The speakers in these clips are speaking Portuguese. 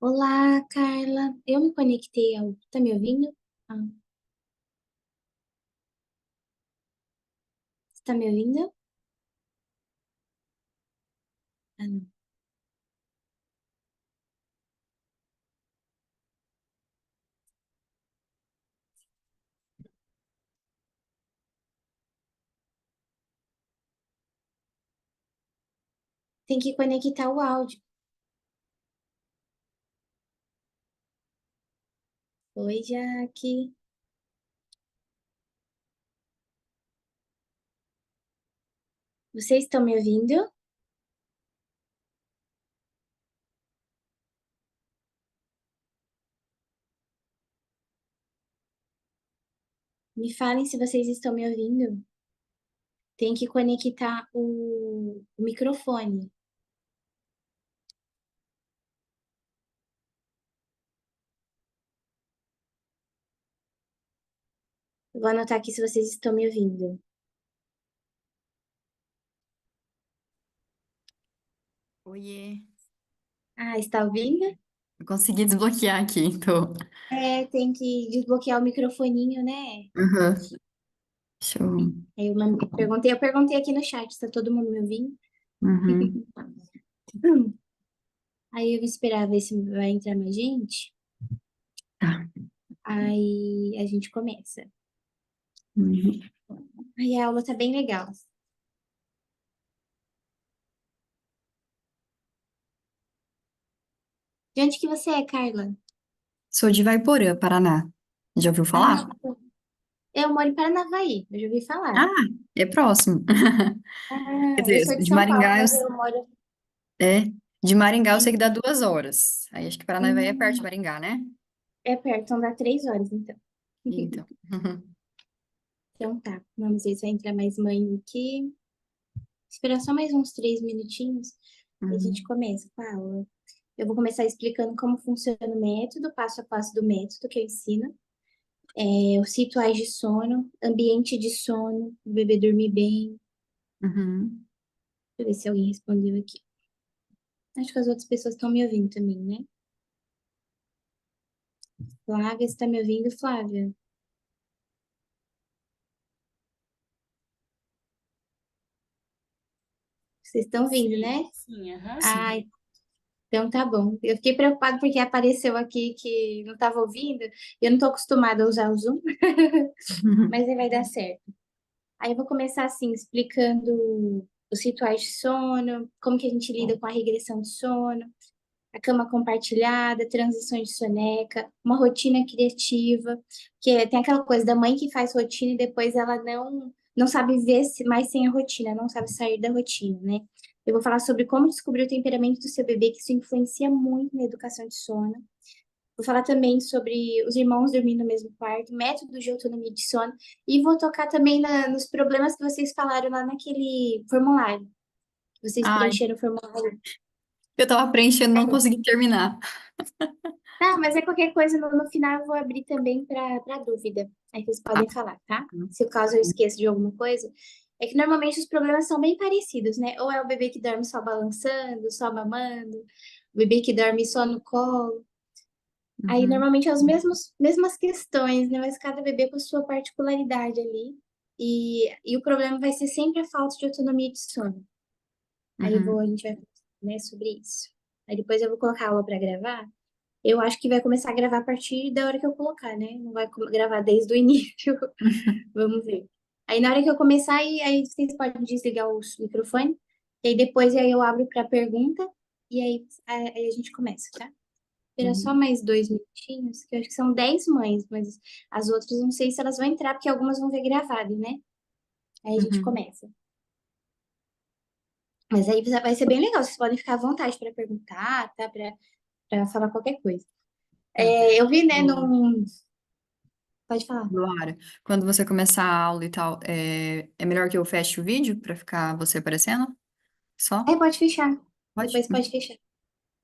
Olá, Carla. Eu me conectei ao. Tá me ouvindo? Ah, você tá me ouvindo? Ah, não. Tem que conectar o áudio. Oi, Jaque. Vocês estão me ouvindo? Me falem se vocês estão me ouvindo. Tem que conectar o microfone. Eu vou anotar aqui se vocês estão me ouvindo. Oiê, Ah, está ouvindo? eu consegui desbloquear aqui, então. É, tem que desbloquear o microfoninho, né? Uhum. Show. Aí eu perguntei aqui no chat, está todo mundo me ouvindo? Uhum. Aí eu vou esperar ver se vai entrar mais gente. Tá. Aí a gente começa. Uhum. Aí a aula tá bem legal. De onde que você é, Carla? Sou de Ivaiporã, Paraná. Já ouviu falar? Ah, eu moro em Paranavaí, eu já ouvi falar. Ah, é próximo. Quer Ah, eu dizer, sou de de São Paulo, Maringá, mas eu moro é, de Maringá eu sei que em... dá 2 horas. Aí acho que Paranavaí é perto de Hum, Maringá, né? é perto, então dá 3 horas, então. Então. Então tá, vamos ver se vai entrar mais mãe aqui. Esperar só mais uns 3 minutinhos e a gente Uhum. começa com a aula. Eu vou começar explicando como funciona o método, passo a passo do método que eu ensino. Os rituais de sono, ambiente de sono, o bebê dormir bem. Uhum. Deixa eu ver se alguém respondeu aqui. Acho que as outras pessoas estão me ouvindo também, né? Flávia, você tá me ouvindo, Flávia? Vocês estão ouvindo, Sim, né? sim, aham. Sim. Ai, então tá bom. Eu fiquei preocupada porque apareceu aqui que não estava ouvindo. Eu não tô acostumada a usar o Zoom, mas aí vai dar certo. Aí eu vou começar assim, explicando os rituais de sono, como que a gente lida com a regressão de sono, a cama compartilhada, transições de soneca, uma rotina criativa, que tem aquela coisa da mãe que faz rotina e depois ela não sabe ver mais sem a rotina, não sabe sair da rotina, né? Eu vou falar sobre como descobrir o temperamento do seu bebê, que isso influencia muito na educação de sono. Vou falar também sobre os irmãos dormindo no mesmo quarto, métodos de autonomia de sono, e vou tocar também nos problemas que vocês falaram lá naquele formulário. Vocês Ai, preencheram o formulário. eu tava preenchendo, não consegui terminar. Tá, mas é qualquer coisa no final eu vou abrir também para dúvida. Aí vocês Tá. podem falar, tá? Se o caso eu esqueça de alguma coisa. É que normalmente os problemas são bem parecidos, né? Ou é o bebê que dorme só balançando, só mamando, o bebê que dorme só no colo. Aí Uhum. normalmente é as mesmas questões, né? Mas cada bebê com a sua particularidade ali. E o problema vai ser sempre a falta de autonomia de sono. A Uhum. gente vai falar, né, sobre isso. Aí depois eu vou colocar a aula para gravar. Eu acho que vai começar a gravar a partir da hora que eu colocar, né? Não vai gravar desde o início. Vamos ver. Aí na hora que eu começar, aí vocês podem desligar o microfone. E aí depois aí eu abro para pergunta. E aí a gente começa, tá? Esperar só Uhum. mais 2 minutinhos, que eu acho que são 10 mães, mas as outras não sei se elas vão entrar, porque algumas vão ver gravado, né? Aí a gente Uhum. começa. Mas aí vai ser bem legal, vocês podem ficar à vontade para perguntar, tá? Para falar qualquer coisa. Tá. Eu vi, né, num. Pode falar. Luara, quando você começar a aula e tal, é melhor que eu feche o vídeo pra ficar você aparecendo? Só? Aí pode fechar. Pode? Depois pode fechar.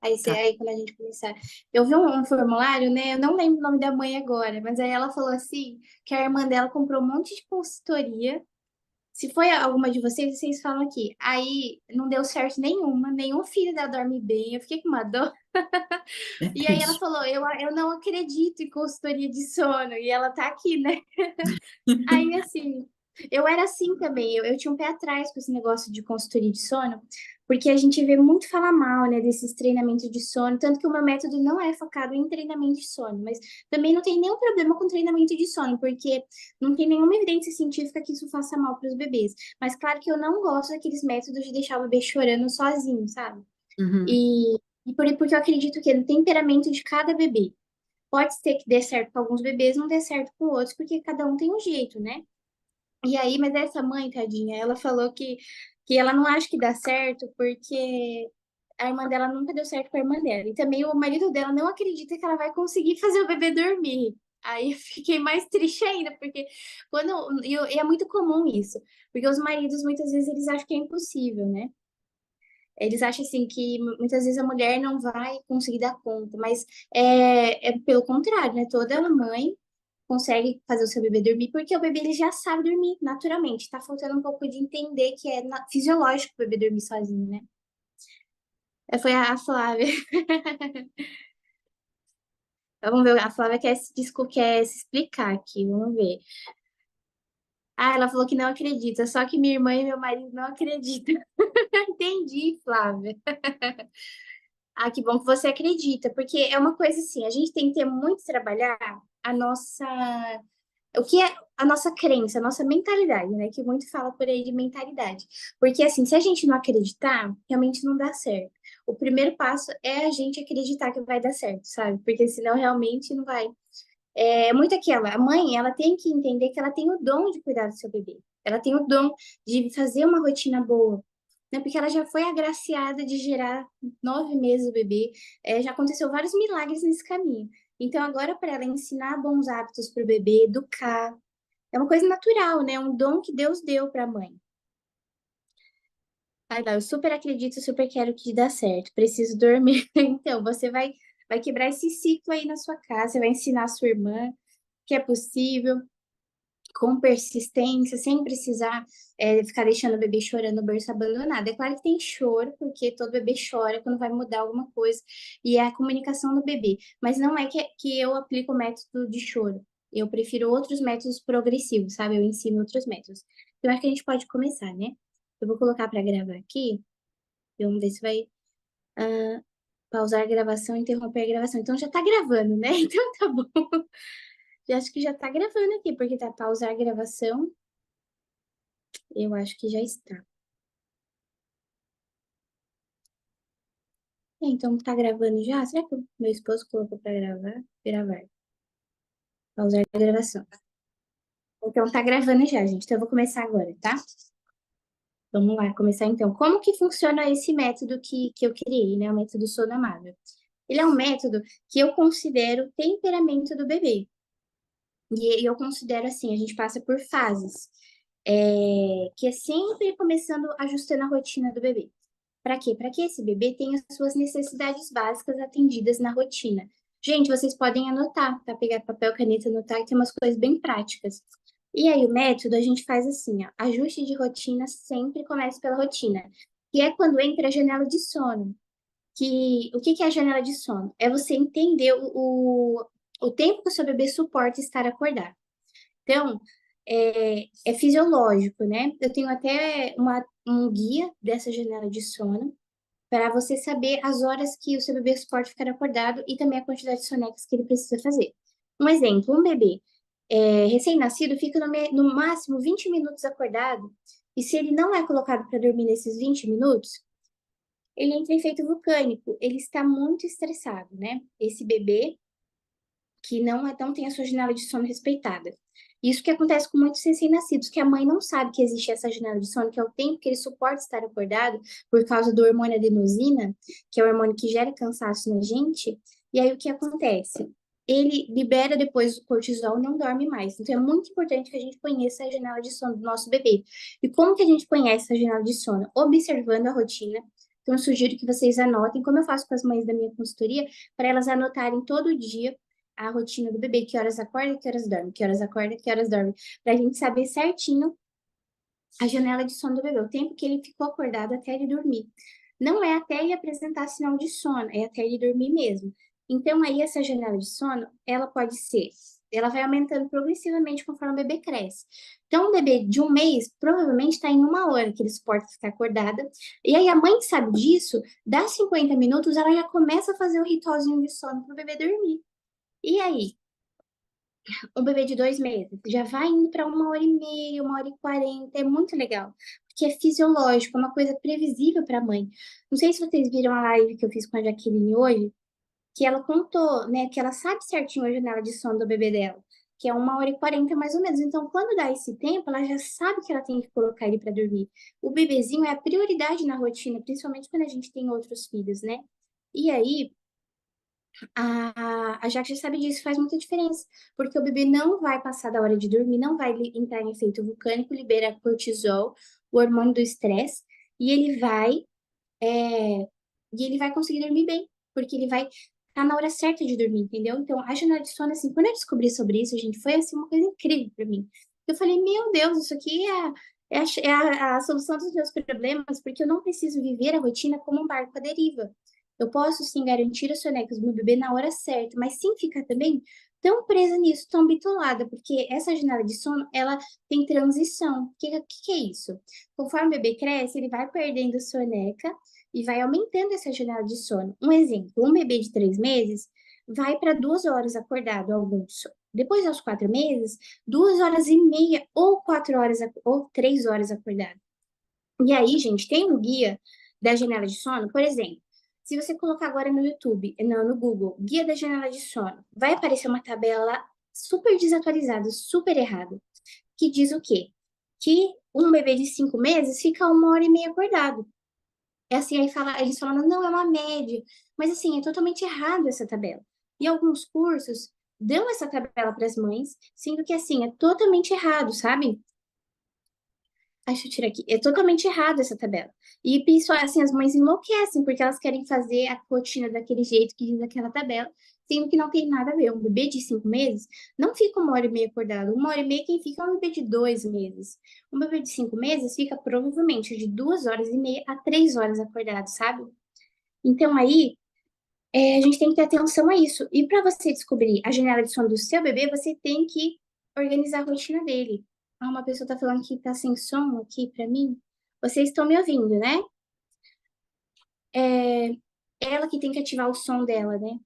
Aí, Tá. aí quando a gente começar. Eu vi um formulário, né? Eu não lembro o nome da mãe agora, mas aí ela falou assim que a irmã dela comprou um monte de consultoria Se foi alguma de vocês, vocês falam aqui. Aí não deu certo nenhuma, nenhum filho dela dorme bem. Eu fiquei com uma dor. É E aí ela triste. falou: eu não acredito em consultoria de sono. E ela tá aqui, né? Aí, assim, eu era assim também, eu tinha um pé atrás com esse negócio de consultoria de sono, porque a gente vê muito falar mal, né, desses treinamentos de sono, tanto que o meu método não é focado em treinamento de sono, mas também não tem nenhum problema com treinamento de sono, porque não tem nenhuma evidência científica que isso faça mal para os bebês. Mas claro que eu não gosto daqueles métodos de deixar o bebê chorando sozinho, sabe? Uhum. Porque eu acredito que é no temperamento de cada bebê. Pode ser que dê certo com alguns bebês, não dê certo com outros, porque cada um tem um jeito, né? E aí, mas essa mãe, tadinha, ela falou que ela não acha que dá certo porque a irmã dela nunca deu certo com a irmã dela. E também o marido dela não acredita que ela vai conseguir fazer o bebê dormir. Aí eu fiquei mais triste ainda, porque e é muito comum isso, porque os maridos muitas vezes eles acham que é impossível, né? Eles acham assim que muitas vezes a mulher não vai conseguir dar conta, mas é pelo contrário, né? Toda mãe consegue fazer o seu bebê dormir, porque o bebê ele já sabe dormir naturalmente. Tá faltando um pouco de entender que é fisiológico o bebê dormir sozinho, né? Foi a Flávia. Vamos ver, a Flávia quer se explicar aqui, vamos ver. Ah, ela falou que não acredita, só que minha irmã e meu marido não acreditam. Entendi, Flávia. Ah, que bom que você acredita, porque é uma coisa assim, a gente tem que ter muito trabalhar a nossa o que é a nossa crença, a nossa mentalidade, né? Que muito fala por aí de mentalidade. Porque, assim, se a gente não acreditar, realmente não dá certo. O primeiro passo é a gente acreditar que vai dar certo, sabe? Porque senão realmente não vai. É muito aquela, a mãe, ela tem que entender que ela tem o dom de cuidar do seu bebê. Ela tem o dom de fazer uma rotina boa, né? Porque ela já foi agraciada de gerar 9 meses o bebê. Já aconteceu vários milagres nesse caminho. Então, agora, para ela ensinar bons hábitos para o bebê, educar, é uma coisa natural, né? É um dom que Deus deu para a mãe. Ai, lá, eu super acredito, super quero que dê certo. Preciso dormir. Então, você vai quebrar esse ciclo aí na sua casa, você vai ensinar a sua irmã que é possível, com persistência, sem precisar ficar deixando o bebê chorando no berço abandonado. É claro que tem choro, porque todo bebê chora quando vai mudar alguma coisa, e é a comunicação do bebê. Mas não é que eu aplico o método de choro. Eu prefiro outros métodos progressivos, sabe? Eu ensino outros métodos. Então, acho que a gente pode começar, né? Eu vou colocar para gravar aqui. Vamos ver se vai pausar a gravação, interromper a gravação. Então, já tá gravando, né? Então, tá bom. Já acho que já tá gravando aqui, porque tá pausar a gravação. Eu acho que já está. Então, tá gravando já? Será que o meu esposo colocou pra gravar? Gravar. Pausar a gravação. Então, tá gravando já, gente. Então, eu vou começar agora, tá? Vamos lá, começar então. Como que funciona esse método que eu criei, né? O método Sono Amável. Ele é um método que eu considero temperamento do bebê. E eu considero assim, a gente passa por fases. Que é sempre começando ajustando a rotina do bebê. Para quê? Para que esse bebê tenha as suas necessidades básicas atendidas na rotina. Gente, vocês podem anotar, tá? Pegar papel, caneta, anotar, que tem umas coisas bem práticas. E aí, o método a gente faz assim, ó. Ajuste de rotina sempre começa pela rotina, que é quando entra a janela de sono. O que que é a janela de sono? É você entender o tempo que o seu bebê suporta estar acordado. Então, é fisiológico, né? Eu tenho até um guia dessa janela de sono para você saber as horas que o seu bebê pode ficar acordado e também a quantidade de sonecas que ele precisa fazer. Um exemplo, um bebê recém-nascido fica no máximo 20 minutos acordado, e se ele não é colocado para dormir nesses 20 minutos, ele entra em efeito vulcânico, ele está muito estressado, né? Esse bebê que não tem a sua janela de sono respeitada. Isso que acontece com muitos recém-nascidos, que a mãe não sabe que existe essa janela de sono, que é o tempo que ele suporta estar acordado por causa do hormônio adenosina, que é o hormônio que gera cansaço na gente. E aí o que acontece? Ele libera depois o cortisol e não dorme mais. Então é muito importante que a gente conheça a janela de sono do nosso bebê. E como que a gente conhece a janela de sono? Observando a rotina. Então eu sugiro que vocês anotem, como eu faço com as mães da minha consultoria, para elas anotarem todo dia a rotina do bebê, que horas acorda, que horas dorme, que horas acorda, que horas dorme, pra gente saber certinho a janela de sono do bebê, o tempo que ele ficou acordado até ele dormir. Não é até ele apresentar sinal de sono, é até ele dormir mesmo. Então, aí, essa janela de sono, ela pode ser, ela vai aumentando progressivamente conforme o bebê cresce. Então, um bebê de 1 mês, provavelmente está em 1 hora que ele suporta ficar acordada. E aí, a mãe sabe disso, dá 50 minutos, ela já começa a fazer o ritualzinho de sono para o bebê dormir. E aí, um bebê de 2 meses já vai indo para 1 hora e meia, 1 hora e 40, é muito legal, porque é fisiológico, é uma coisa previsível para a mãe. Não sei se vocês viram a live que eu fiz com a Jaqueline hoje, que ela contou, né, que ela sabe certinho a janela de sono do bebê dela, que é 1 hora e 40 mais ou menos. Então, quando dá esse tempo, ela já sabe que ela tem que colocar ele para dormir. O bebezinho é a prioridade na rotina, principalmente quando a gente tem outros filhos, né? E aí, a Jaque já sabe disso, faz muita diferença, porque o bebê não vai passar da hora de dormir, não vai entrar em efeito vulcânico, libera cortisol, o hormônio do estresse, e ele vai, é, e ele vai conseguir dormir bem, porque ele vai estar na hora certa de dormir, entendeu? Então, a janela de sono, assim, quando eu descobri sobre isso, gente, foi, assim, uma coisa incrível para mim. Eu falei, meu Deus, isso aqui é a solução dos meus problemas, porque eu não preciso viver a rotina como um barco à deriva. Eu posso sim garantir as sonecas do meu bebê na hora certa, mas sem ficar também tão presa nisso, tão bitolada, porque essa janela de sono, ela tem transição. O que é isso? Conforme o bebê cresce, ele vai perdendo soneca e vai aumentando essa janela de sono. Um exemplo, um bebê de 3 meses vai para 2 horas acordado, alguns. Depois, aos 4 meses, 2 horas e meia ou 4 horas ou 3 horas acordado. E aí, gente, tem um guia da janela de sono, por exemplo. Se você colocar agora no YouTube, não, no Google, guia da janela de sono, vai aparecer uma tabela super desatualizada, super errada, que diz o quê? Que um bebê de 5 meses fica 1 hora e meia acordado. É assim, aí eles falam, não, é uma média. Mas assim, é totalmente errado essa tabela. E alguns cursos dão essa tabela para as mães, sendo que assim, é totalmente errado, sabe? Deixa eu tirar aqui. É totalmente errado essa tabela. E isso, assim, as mães enlouquecem, porque elas querem fazer a rotina daquele jeito que diz aquela tabela, sendo que não tem nada a ver. Um bebê de 5 meses não fica 1 hora e meia acordado. 1 hora e meia quem fica é um bebê de 2 meses. Um bebê de 5 meses fica provavelmente de 2 horas e meia a 3 horas acordado, sabe? Então aí, a gente tem que ter atenção a isso. E para você descobrir a janela de sono do seu bebê, você tem que organizar a rotina dele. Ah, uma pessoa tá falando que tá sem som aqui para mim. Vocês estão me ouvindo, né? É ela que tem que ativar o som dela, né?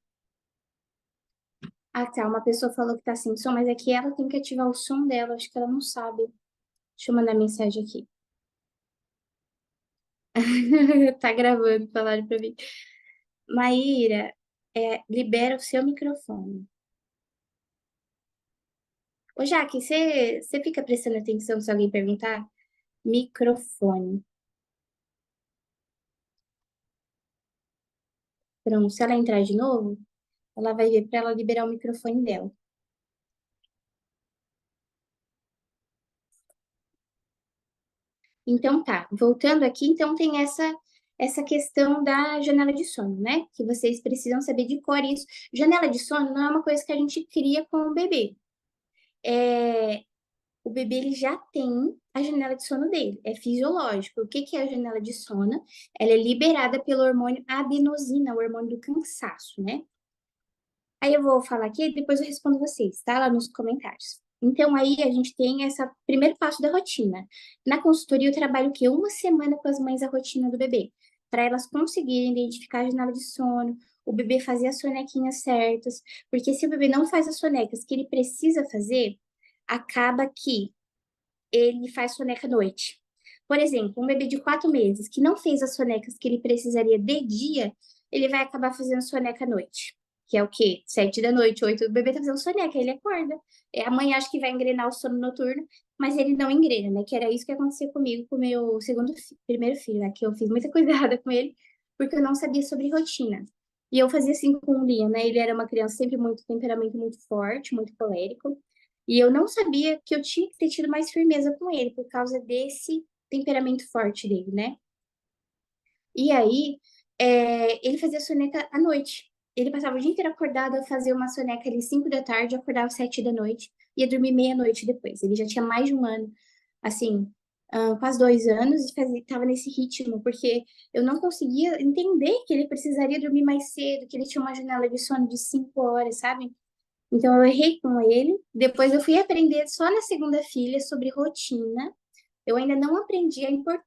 Ah, tá. Uma pessoa falou que tá sem som, mas é que ela tem que ativar o som dela. Acho que ela não sabe. Deixa eu mandar mensagem aqui. Tá gravando, falaram pra mim. Maíra, libera o seu microfone. Ô, Jaque, você fica prestando atenção se alguém perguntar? Microfone. Pronto, se ela entrar de novo, ela vai ver para ela liberar o microfone dela. Então tá, voltando aqui, então tem essa questão da janela de sono, né? Que vocês precisam saber de cor isso. Janela de sono não é uma coisa que a gente cria com o bebê. É, o bebê ele já tem a janela de sono dele, é fisiológico. O que que é a janela de sono? Ela é liberada pelo hormônio adenosina, o hormônio do cansaço, né? Aí eu vou falar aqui e depois eu respondo vocês, tá? Lá nos comentários. Então, aí a gente tem esse primeiro passo da rotina. Na consultoria, eu trabalho o quê? Uma semana com as mães a rotina do bebê, para elas conseguirem identificar a janela de sono, o bebê fazer as sonequinhas certas, porque se o bebê não faz as sonecas que ele precisa fazer, acaba que ele faz soneca à noite. Por exemplo, um bebê de 4 meses que não fez as sonecas que ele precisaria de dia, ele vai acabar fazendo soneca à noite. Que é o quê? 7 da noite, 8, o bebê tá fazendo soneca, ele acorda. A mãe acha que vai engrenar o sono noturno, mas ele não engrena, né? Que era isso que acontecia comigo com o meu primeiro filho, né? Que eu fiz muita cuidada com ele, porque eu não sabia sobre rotina. E eu fazia assim com o Liam, né? Ele era uma criança sempre muito temperamento muito forte, muito colérico. E eu não sabia que eu tinha que ter tido mais firmeza com ele por causa desse temperamento forte dele, né? E aí, ele fazia soneca à noite. Ele passava o dia inteiro acordado, fazia uma soneca ali 5 da tarde, acordava 7 da noite, ia dormir meia-noite depois. Ele já tinha mais de um ano, assim, quase 2 anos, e estava nesse ritmo, porque eu não conseguia entender que ele precisaria dormir mais cedo, que ele tinha uma janela de sono de 5 horas, sabe? Então eu errei com ele. Depois eu fui aprender só na segunda filha sobre rotina. Eu ainda não aprendi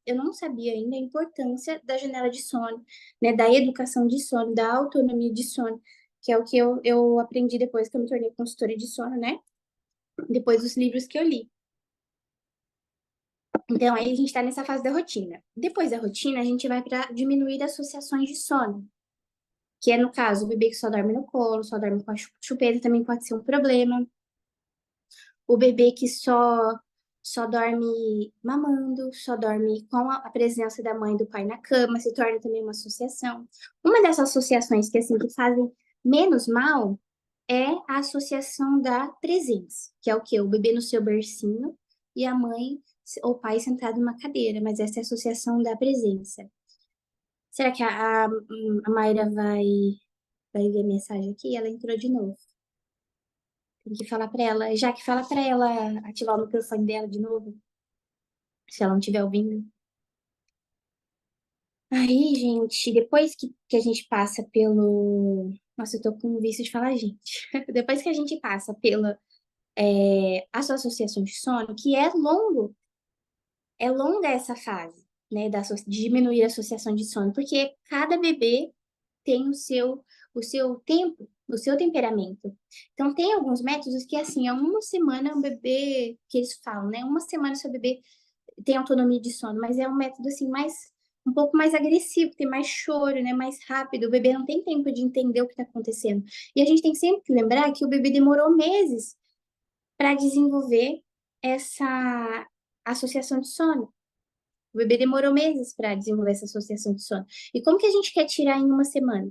eu não sabia ainda a importância da janela de sono, né, da educação de sono, da autonomia de sono, que é o que eu aprendi depois que eu me tornei consultora de sono, né? Depois dos livros que eu li. Então, aí a gente está nessa fase da rotina. Depois da rotina, a gente vai para diminuir associações de sono, que é, no caso, o bebê que só dorme no colo, só dorme com a chupeta, também pode ser um problema. O bebê que só dorme mamando, só dorme com a presença da mãe e do pai na cama, se torna também uma associação. Uma dessas associações que, assim, que fazem menos mal é a associação da presença, que é o quê? O bebê no seu bercinho e a mãe ou o pai sentado numa cadeira, mas essa é a associação da presença. Será que a Mayra vai ver a mensagem aqui? Ela entrou de novo. Tem que falar para ela. Já que fala para ela ativar o microfone dela de novo, se ela não estiver ouvindo. Aí, gente, depois que a gente passa pelo. Nossa, eu tô com vício de falar, gente. Depois que a gente passa pela as associações de sono, que é longa essa fase, né, de diminuir a associação de sono, porque cada bebê tem o seu tempo, o seu temperamento. Então, tem alguns métodos que, assim, é uma semana um bebê, que eles falam, né, uma semana seu bebê tem autonomia de sono, mas é um método, assim, um pouco mais agressivo, tem mais choro, né, mais rápido, o bebê não tem tempo de entender o que está acontecendo. E a gente tem sempre que lembrar que o bebê demorou meses para desenvolver essa associação de sono. O bebê demorou meses para desenvolver essa associação de sono. E como que a gente quer tirar em uma semana?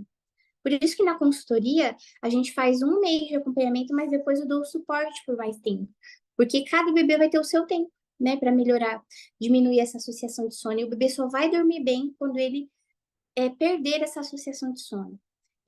Por isso que na consultoria a gente faz 1 mês de acompanhamento, mas depois eu dou o suporte por mais tempo. Porque cada bebê vai ter o seu tempo, né, para melhorar, diminuir essa associação de sono. E o bebê só vai dormir bem quando ele perder essa associação de sono.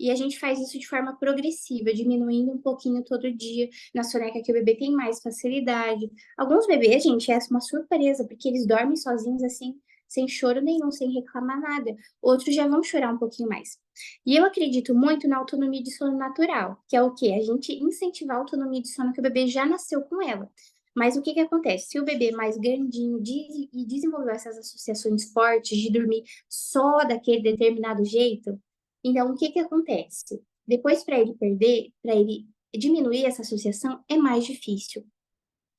E a gente faz isso de forma progressiva, diminuindo um pouquinho todo dia. Na soneca que o bebê tem mais facilidade. Alguns bebês, gente, é uma surpresa, porque eles dormem sozinhos assim, sem choro nenhum, sem reclamar nada. Outros já vão chorar um pouquinho mais. E eu acredito muito na autonomia de sono natural, que é o quê? A gente incentivar a autonomia de sono que o bebê já nasceu com ela. Mas o que que acontece? Se o bebê mais grandinho e desenvolveu essas associações fortes de dormir só daquele determinado jeito, então o que que acontece? Depois, para ele diminuir essa associação, é mais difícil.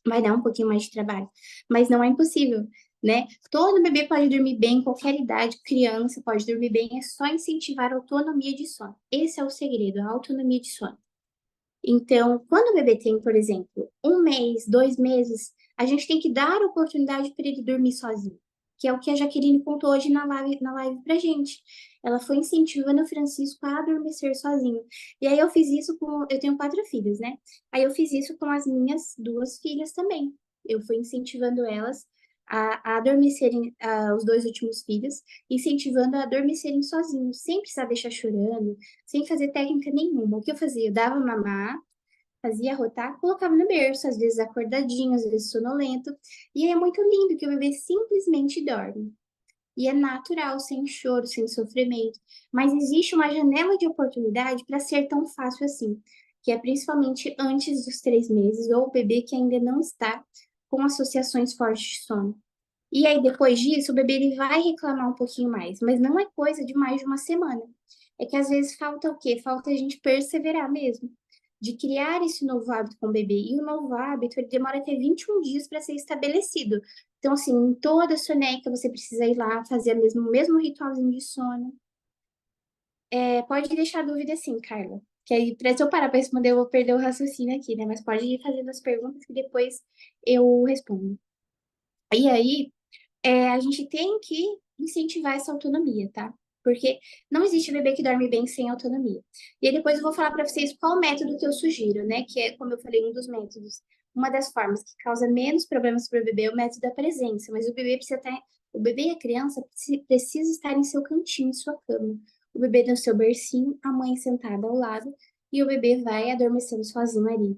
Vai dar um pouquinho mais de trabalho, mas não é impossível, né? Todo bebê pode dormir bem, qualquer idade, criança pode dormir bem, é só incentivar a autonomia de sono. Esse é o segredo, a autonomia de sono. Então, quando o bebê tem, por exemplo, 1 mês, 2 meses, a gente tem que dar oportunidade para ele dormir sozinho, que é o que a Jaqueline contou hoje na live pra gente. Ela foi incentivando o Francisco a adormecer sozinho. E aí eu fiz isso eu tenho 4 filhos, né? Aí eu fiz isso com as minhas 2 filhas também. Eu fui incentivando elas a adormecerem, os 2 últimos filhos, incentivando a adormecerem sozinhos, sem precisar deixar chorando, sem fazer técnica nenhuma. O que eu fazia? Eu dava mamar, fazia rotar, colocava no berço, às vezes acordadinho, às vezes sonolento, e é muito lindo que o bebê simplesmente dorme. E é natural, sem choro, sem sofrimento. Mas existe uma janela de oportunidade para ser tão fácil assim, que é principalmente antes dos 3 meses, ou o bebê que ainda não está com associações fortes de sono. E aí, depois disso, o bebê ele vai reclamar um pouquinho mais, mas não é coisa de mais de uma semana. É que às vezes falta o quê? Falta a gente perseverar mesmo, de criar esse novo hábito com o bebê. E o novo hábito, ele demora até 21 dias para ser estabelecido. Então, assim, em toda soneca, você precisa ir lá fazer o mesmo ritualzinho de sono. Pode deixar dúvida sim, Carla. Que aí, se eu parar para responder, eu vou perder o raciocínio aqui, né? Mas pode ir fazendo as perguntas que depois eu respondo. E aí, a gente tem que incentivar essa autonomia, tá? Porque não existe bebê que dorme bem sem autonomia. E aí depois eu vou falar para vocês qual o método que eu sugiro, né? Que é, como eu falei, um dos métodos. Uma das formas que causa menos problemas para o bebê é o método da presença, mas o bebê e a criança precisa estar em seu cantinho, em sua cama. O bebê no seu bercinho, a mãe sentada ao lado, e o bebê vai adormecendo sozinho ali.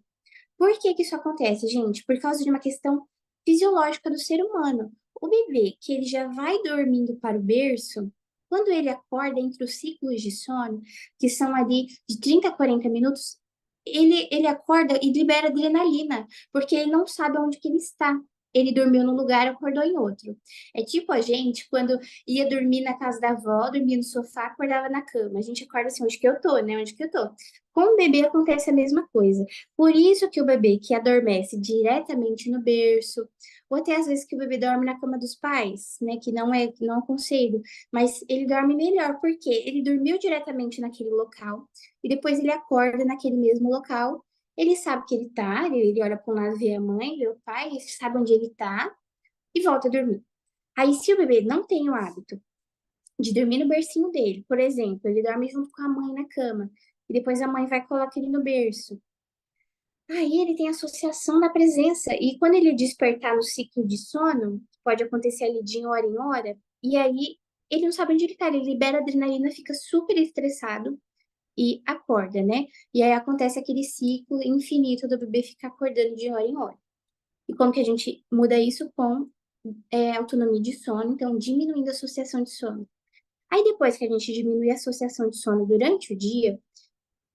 Por que que isso acontece, gente? Por causa de uma questão fisiológica do ser humano. O bebê que ele já vai dormindo para o berço, quando ele acorda entre os ciclos de sono, que são ali de 30 a 40 minutos, ele acorda e libera adrenalina, porque ele não sabe onde que ele está. Ele dormiu num lugar, acordou em outro. É tipo a gente, quando ia dormir na casa da avó, dormia no sofá, acordava na cama. A gente acorda assim, onde que eu tô, né? Onde que eu tô? Com o bebê acontece a mesma coisa. Por isso que o bebê que adormece diretamente no berço, ou até às vezes que o bebê dorme na cama dos pais, né? Que não aconselho, mas ele dorme melhor, porque ele dormiu diretamente naquele local e depois ele acorda naquele mesmo local. Ele sabe que ele tá, ele olha para um lado, vê a mãe, vê o pai, ele sabe onde ele tá e volta a dormir. Aí, se o bebê não tem o hábito de dormir no bercinho dele, por exemplo, ele dorme junto com a mãe na cama, e depois a mãe vai e coloca ele no berço. Aí ele tem associação da presença, e quando ele despertar no ciclo de sono, pode acontecer ali de hora em hora, e aí ele não sabe onde ele tá, ele libera adrenalina, fica super estressado e acorda, né? E aí acontece aquele ciclo infinito do bebê ficar acordando de hora em hora. E como que a gente muda isso com autonomia de sono, então diminuindo a associação de sono. Aí depois que a gente diminui a associação de sono durante o dia,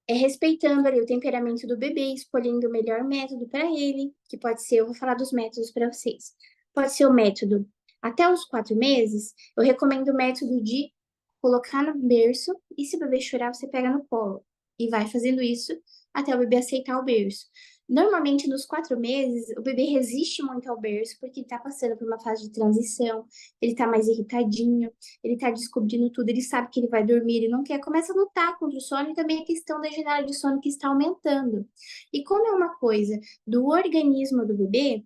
é respeitando ali o temperamento do bebê, escolhendo o melhor método para ele, que pode ser, eu vou falar dos métodos para vocês. Pode ser o método até os 4 meses, eu recomendo o método de colocar no berço e se o bebê chorar, você pega no colo. E vai fazendo isso até o bebê aceitar o berço. Normalmente, nos 4 meses, o bebê resiste muito ao berço porque ele está passando por uma fase de transição, ele está mais irritadinho, ele está descobrindo tudo, ele sabe que ele vai dormir, ele não quer, começa a lutar contra o sono e também a questão da janela de sono que está aumentando. E como é uma coisa do organismo do bebê,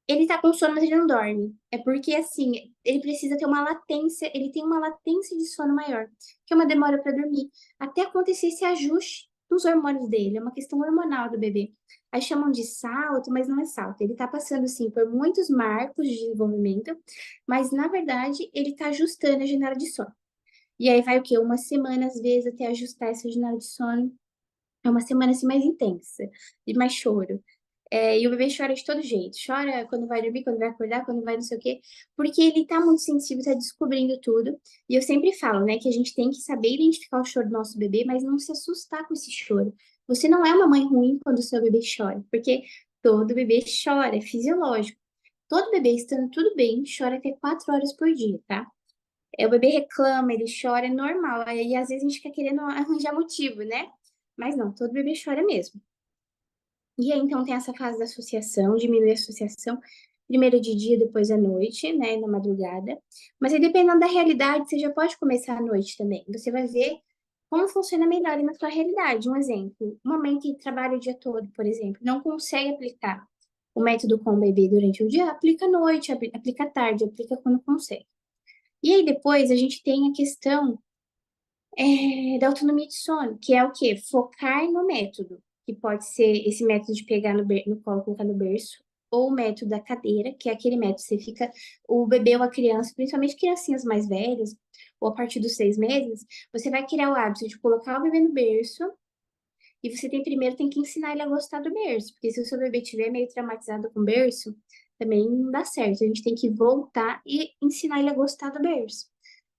ele tá com sono, mas ele não dorme. É porque, assim, ele precisa ter uma latência, ele tem uma latência de sono maior, que é uma demora para dormir, até acontecer esse ajuste nos hormônios dele, é uma questão hormonal do bebê. Aí chamam de salto, mas não é salto. Ele tá passando, sim, por muitos marcos de desenvolvimento, mas, na verdade, ele tá ajustando a janela de sono. E aí vai o quê? Uma semana, às vezes, até ajustar essa janela de sono. É uma semana, assim, mais intensa, de mais choro. E o bebê chora de todo jeito. Chora quando vai dormir, quando vai acordar, quando vai não sei o quê. Porque ele tá muito sensível, tá descobrindo tudo. E eu sempre falo, né, que a gente tem que saber identificar o choro do nosso bebê, mas não se assustar com esse choro. Você não é uma mãe ruim quando o seu bebê chora, porque todo bebê chora, é fisiológico. Todo bebê estando tudo bem, chora até 4 horas por dia, tá? O bebê reclama, ele chora, é normal. Aí às vezes a gente fica querendo arranjar motivo, né? Mas não, todo bebê chora mesmo. E aí, então, tem essa fase da associação, diminuir a associação, primeiro de dia, depois à noite, né, na madrugada. Mas aí, dependendo da realidade, você já pode começar à noite também. Você vai ver como funciona melhor na sua realidade. Um exemplo, uma mãe que trabalha o dia todo, por exemplo, não consegue aplicar o método com o bebê durante o dia, aplica à noite, aplica à tarde, aplica quando consegue. E aí, depois, a gente tem a questão da autonomia de sono, que é o quê? Focar no método, que pode ser esse método de pegar no colo, colocar no berço, ou o método da cadeira, que é aquele método que você fica, o bebê ou a criança, principalmente criancinhas mais velhas, ou a partir dos 6 meses, você vai criar o hábito de colocar o bebê no berço, e você tem que ensinar ele a gostar do berço, porque se o seu bebê estiver meio traumatizado com o berço, também não dá certo, a gente tem que voltar e ensinar ele a gostar do berço,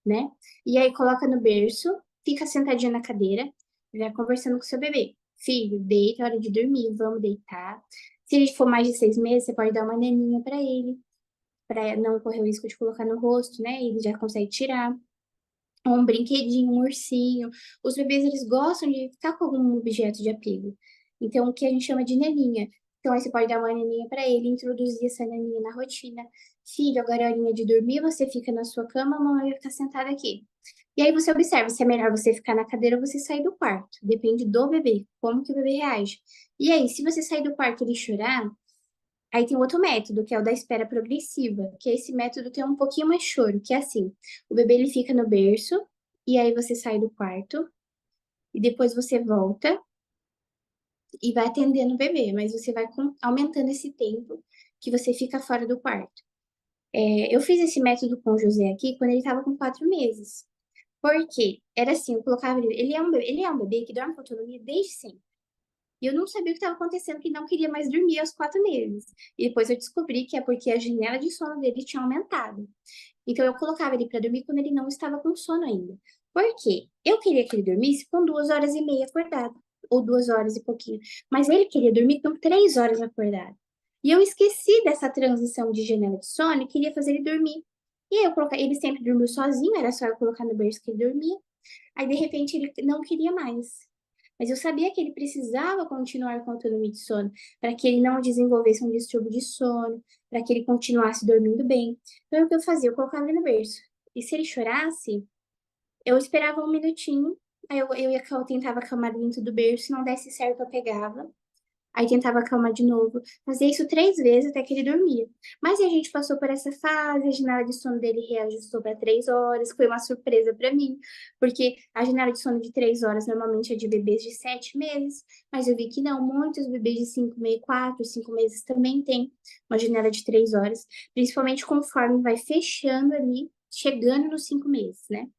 né? E aí coloca no berço, fica sentadinha na cadeira, já conversando com seu bebê. Filho, deita, é hora de dormir, vamos deitar. Se ele for mais de 6 meses, você pode dar uma naninha para ele, para não correr o risco de colocar no rosto, né? Ele já consegue tirar. Ou um brinquedinho, um ursinho. Os bebês, eles gostam de ficar com algum objeto de apego. Então, o que a gente chama de naninha. Então, aí você pode dar uma naninha para ele, introduzir essa naninha na rotina. Filho, agora é horinha de dormir, você fica na sua cama, a mamãe vai ficar sentada aqui. E aí você observa se é melhor você ficar na cadeira ou você sair do quarto. Depende do bebê, como que o bebê reage. E aí, se você sair do quarto e ele chorar, aí tem outro método, que é o da espera progressiva, que esse método tem um pouquinho mais choro, que é assim, o bebê ele fica no berço, e aí você sai do quarto, e depois você volta e vai atendendo o bebê, mas você vai aumentando esse tempo que você fica fora do quarto. Eu fiz esse método com o José aqui quando ele estava com 4 meses. Porque era assim, eu colocava ele é um bebê que dorme com autonomia desde sempre. E eu não sabia o que estava acontecendo, que ele não queria mais dormir aos 4 meses. E depois eu descobri que é porque a janela de sono dele tinha aumentado. Então eu colocava ele para dormir quando ele não estava com sono ainda. Por quê? Eu queria que ele dormisse com 2 horas e meia acordado, ou 2 horas e pouquinho. Mas ele queria dormir com 3 horas acordado. E eu esqueci dessa transição de janela de sono e queria fazer ele dormir. E aí eu coloquei, ele sempre dormiu sozinho, era só eu colocar no berço que ele dormia. Aí de repente ele não queria mais. Mas eu sabia que ele precisava continuar com a autonomia de sono, para que ele não desenvolvesse um distúrbio de sono, para que ele continuasse dormindo bem. Então, o que eu fazia? Eu colocava ele no berço. E se ele chorasse, eu esperava um minutinho, aí eu tentava acalmar dentro do berço, se não desse certo, eu pegava. Aí tentava acalmar de novo. Fazia isso 3 vezes até que ele dormia. Mas a gente passou por essa fase, a janela de sono dele reajustou para 3 horas. Foi uma surpresa para mim, porque a janela de sono de 3 horas normalmente é de bebês de 7 meses, mas eu vi que não, muitos bebês de 5 meses, 4, 5 meses também têm uma janela de 3 horas, principalmente conforme vai fechando ali, chegando nos 5 meses, né?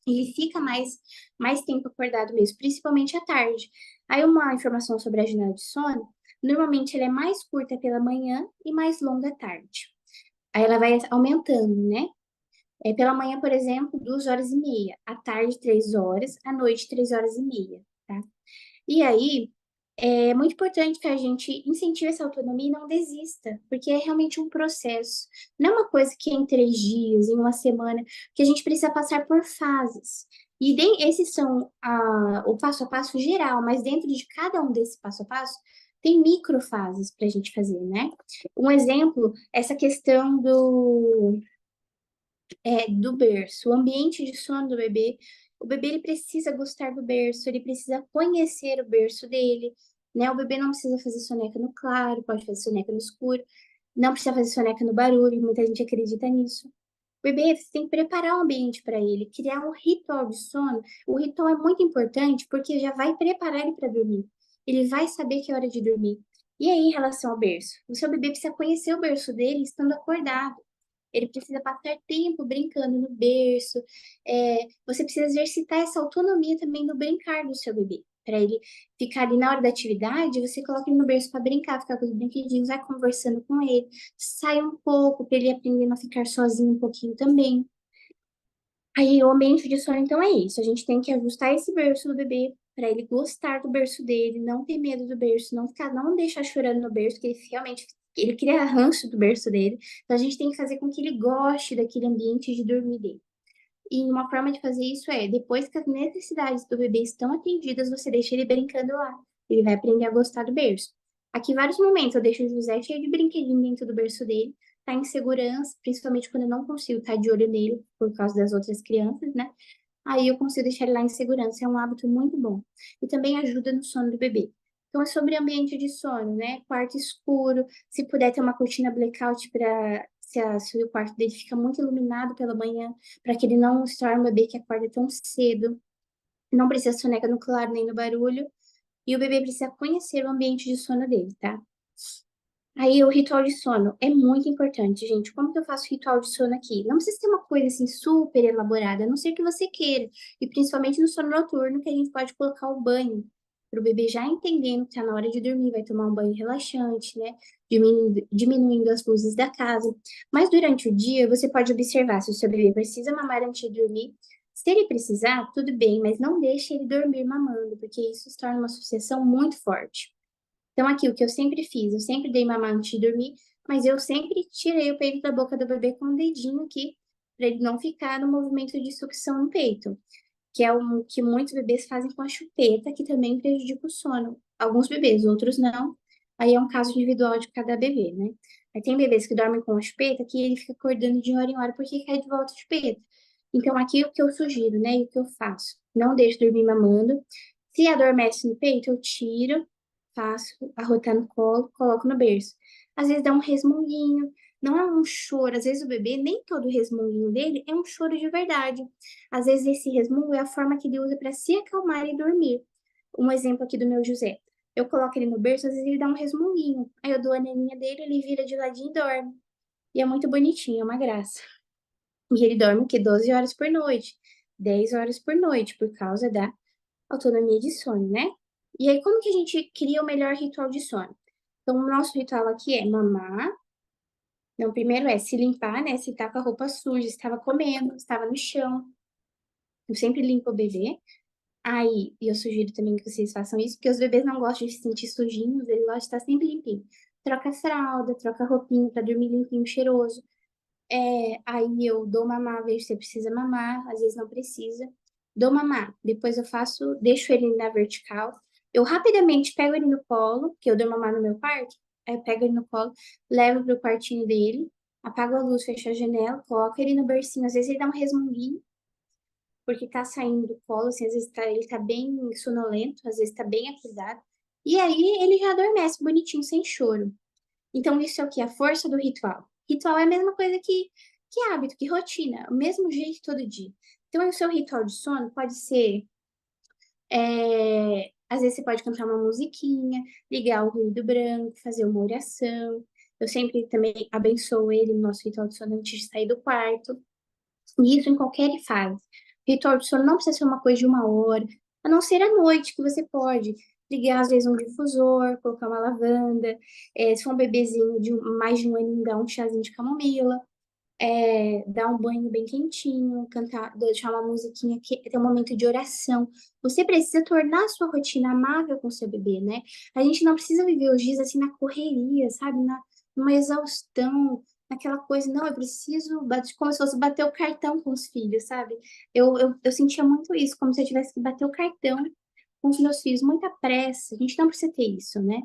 Ele fica mais tempo acordado mesmo, principalmente à tarde. Aí uma informação sobre a janela de sono, normalmente ela é mais curta pela manhã e mais longa à tarde. Aí ela vai aumentando, né? Pela manhã, por exemplo, 2 horas e meia, à tarde 3 horas, à noite 3 horas e meia, tá? E aí, é muito importante que a gente incentive essa autonomia e não desista, porque é realmente um processo. Não é uma coisa que é em 3 dias, em uma semana, que a gente precisa passar por fases. E esses são o passo a passo geral, mas dentro de cada um desse passo a passo, tem microfases para a gente fazer, né? Um exemplo, essa questão do berço, o ambiente de sono do bebê. O bebê ele precisa gostar do berço, ele precisa conhecer o berço dele, né? O bebê não precisa fazer soneca no claro, pode fazer soneca no escuro, não precisa fazer soneca no barulho, muita gente acredita nisso. O bebê, você tem que preparar o ambiente para ele, criar um ritual de sono. O ritual é muito importante porque já vai preparar ele para dormir. Ele vai saber que é hora de dormir. E aí, em relação ao berço? O seu bebê precisa conhecer o berço dele estando acordado. Ele precisa passar tempo brincando no berço. Você precisa exercitar essa autonomia também no brincar do seu bebê. Para ele ficar ali na hora da atividade, você coloca ele no berço para brincar, ficar com os brinquedinhos, vai conversando com ele, sai um pouco para ele aprender a ficar sozinho um pouquinho também. Aí, o ambiente de sono, então, é isso. A gente tem que ajustar esse berço do bebê para ele gostar do berço dele, não ter medo do berço, não deixar chorando no berço, que ele realmente ele cria ranço do berço dele. Então, a gente tem que fazer com que ele goste daquele ambiente de dormir dele. E uma forma de fazer isso é, depois que as necessidades do bebê estão atendidas, você deixa ele brincando lá. Ele vai aprender a gostar do berço. Aqui, em vários momentos, eu deixo o José cheio de brinquedinho dentro do berço dele, tá em segurança, principalmente quando eu não consigo estar de olho nele por causa das outras crianças, né? Aí eu consigo deixar ele lá em segurança. É um hábito muito bom. E também ajuda no sono do bebê. Então, é sobre ambiente de sono, né? Quarto escuro. Se puder ter uma cortina blackout para se o quarto dele fica muito iluminado pela manhã, para que ele não se torne um bebê que acorda tão cedo. Não precisa soneca no claro nem no barulho. E o bebê precisa conhecer o ambiente de sono dele, tá? Aí, o ritual de sono é muito importante, gente. Como que eu faço ritual de sono aqui? Não precisa ser uma coisa assim super elaborada, a não ser que você queira. E principalmente no sono noturno, que a gente pode colocar o banho, para o bebê já entendendo que tá na hora de dormir, vai tomar um banho relaxante, né? Diminuindo as luzes da casa. Mas durante o dia, você pode observar se o seu bebê precisa mamar antes de dormir. Se ele precisar, tudo bem, mas não deixe ele dormir mamando, porque isso se torna uma associação muito forte. Então, aqui, o que eu sempre fiz, eu sempre dei mamar antes de dormir, mas eu sempre tirei o peito da boca do bebê com o dedinho aqui, para ele não ficar no movimento de sucção no peito, que é o que muitos bebês fazem com a chupeta, que também prejudica o sono. Alguns bebês, outros não. Aí é um caso individual de cada bebê, né? Aí tem bebês que dormem com a chupeta, que ele fica acordando de hora em hora porque cai de volta a chupeta. Então, aqui o que eu sugiro, né, e o que eu faço? Não deixo dormir mamando. Se adormece no peito, eu tiro, faço arrotar no colo, coloco no berço. Às vezes dá um resmunguinho, não é um choro. Às vezes o bebê, nem todo resmunguinho dele é um choro de verdade. Às vezes esse resmungo é a forma que ele usa para se acalmar e dormir. Um exemplo aqui do meu José. Eu coloco ele no berço, às vezes ele dá um resmunguinho. Aí eu dou a neninha dele, ele vira de ladinho e dorme. E é muito bonitinho, é uma graça. E ele dorme que 12 horas por noite, 10 horas por noite, por causa da autonomia de sono, né? E aí, como que a gente cria o melhor ritual de sono? Então, o nosso ritual aqui é mamar. Não, primeiro é se limpar, né? Se tá com a roupa suja, se estava comendo, se estava no chão. Eu sempre limpo o bebê. Aí, e eu sugiro também que vocês façam isso, porque os bebês não gostam de se sentir sujinhos, eles gostam de estar sempre limpinho. Troca a fralda, troca a roupinha pra dormir limpinho, cheiroso. Aí eu dou mamar, vejo se precisa mamar, às vezes não precisa. Dou mamar, depois eu faço, deixo ele na vertical. Eu rapidamente pego ele no colo, que eu dou mamar no meu quarto, aí eu pego ele no colo, levo pro quartinho dele, apago a luz, fecho a janela, coloco ele no bercinho, às vezes ele dá um resmunguinho, porque tá saindo do colo, assim, às vezes ele tá bem sonolento, às vezes tá bem acordado. E aí ele já adormece bonitinho, sem choro. Então, isso é o que? A força do ritual. Ritual é a mesma coisa que hábito, que rotina, o mesmo jeito todo dia. Então, o seu ritual de sono pode ser. Às vezes, você pode cantar uma musiquinha, ligar o ruído branco, fazer uma oração. Eu sempre também abençoo ele no nosso ritual de sono antes de sair do quarto. E isso em qualquer fase. Ritual de sono não precisa ser uma coisa de 1 hora, a não ser à noite, que você pode ligar, às vezes, um difusor, colocar uma lavanda. Se for um bebezinho de mais de 1 aninho, dar um chazinho de camomila. Dar um banho bem quentinho, cantar, deixar uma musiquinha que tem um momento de oração. Você precisa tornar a sua rotina amável com o seu bebê, né? A gente não precisa viver os dias assim na correria, sabe? Numa exaustão, naquela coisa, não, eu preciso, como se fosse bater o cartão com os filhos, sabe? Eu sentia muito isso, como se eu tivesse que bater o cartão com os meus filhos, muita pressa. A gente não precisa ter isso, né?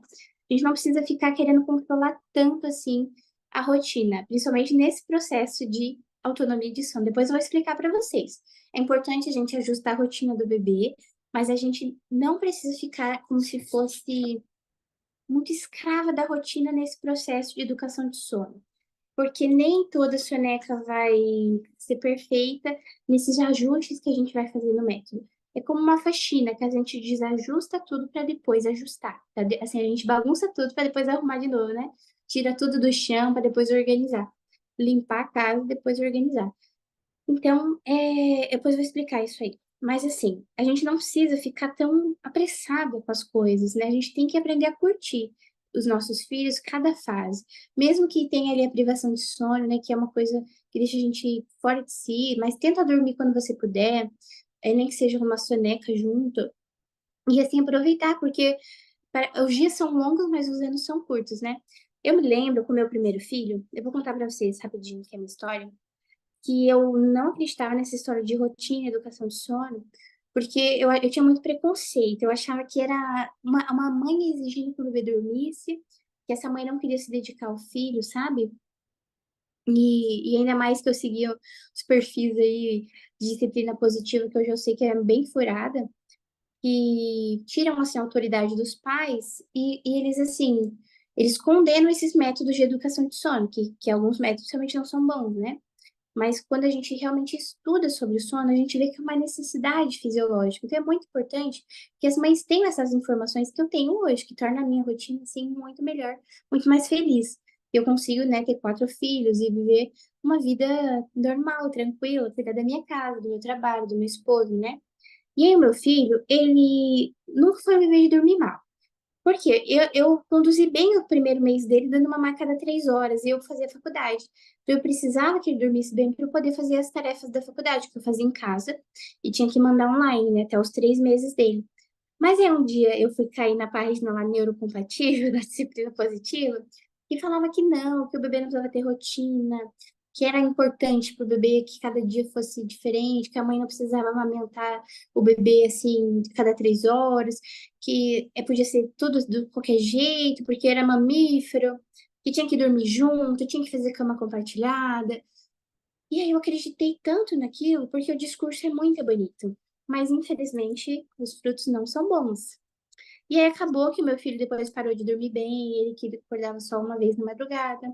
A gente não precisa ficar querendo controlar tanto assim a rotina, principalmente nesse processo de autonomia de sono. Depois eu vou explicar para vocês. É importante a gente ajustar a rotina do bebê, mas a gente não precisa ficar como se fosse muito escrava da rotina nesse processo de educação de sono. Porque nem toda soneca vai ser perfeita nesses ajustes que a gente vai fazer no método. É como uma faxina, que a gente desajusta tudo para depois ajustar. Assim, a gente bagunça tudo para depois arrumar de novo, né? Tira tudo do chão para depois organizar. Limpar a casa e depois organizar. Então, depois eu vou explicar isso aí. Mas assim, a gente não precisa ficar tão apressada com as coisas, né? A gente tem que aprender a curtir os nossos filhos, cada fase. Mesmo que tenha ali a privação de sono, né? Que é uma coisa que deixa a gente fora de si, mas tenta dormir quando você puder, nem que seja uma soneca junto. E assim, aproveitar, porque os dias são longos, mas os anos são curtos, né? Eu me lembro com o meu primeiro filho, eu vou contar para vocês rapidinho que é a minha história, que eu não acreditava nessa história de rotina, educação de sono, porque eu tinha muito preconceito. Eu achava que era uma mãe exigindo que o bebê dormisse, que essa mãe não queria se dedicar ao filho, sabe? E ainda mais que eu seguia os perfis aí de disciplina positiva, que hoje eu sei que é bem furada, que tiram, assim, a autoridade dos pais e eles, assim, eles condenam esses métodos de educação de sono, que alguns métodos realmente não são bons, né? Mas quando a gente realmente estuda sobre o sono, a gente vê que é uma necessidade fisiológica. Então é muito importante que as mães tenham essas informações que eu tenho hoje, que torna a minha rotina assim muito melhor, muito mais feliz. Eu consigo, né, ter 4 filhos e viver uma vida normal, tranquila, cuidar da minha casa, do meu trabalho, do meu esposo, né? E aí o meu filho, ele nunca foi me ver de dormir mal. Por quê? Eu conduzi bem o primeiro mês dele, dando mamar a cada 3 horas, e eu fazia faculdade. Então, eu precisava que ele dormisse bem para eu poder fazer as tarefas da faculdade, que eu fazia em casa, e tinha que mandar online, né, até os 3 meses dele. Mas aí um dia eu fui cair na página lá neurocompatível, da disciplina positiva, e falava que não, que o bebê não precisava ter rotina, que era importante para o bebê que cada dia fosse diferente, que a mãe não precisava amamentar o bebê assim, cada 3 horas, que podia ser tudo de qualquer jeito, porque era mamífero, que tinha que dormir junto, tinha que fazer cama compartilhada. E aí eu acreditei tanto naquilo, porque o discurso é muito bonito. Mas, infelizmente, os frutos não são bons. E aí acabou que o meu filho depois parou de dormir bem, ele que acordava só uma vez na madrugada.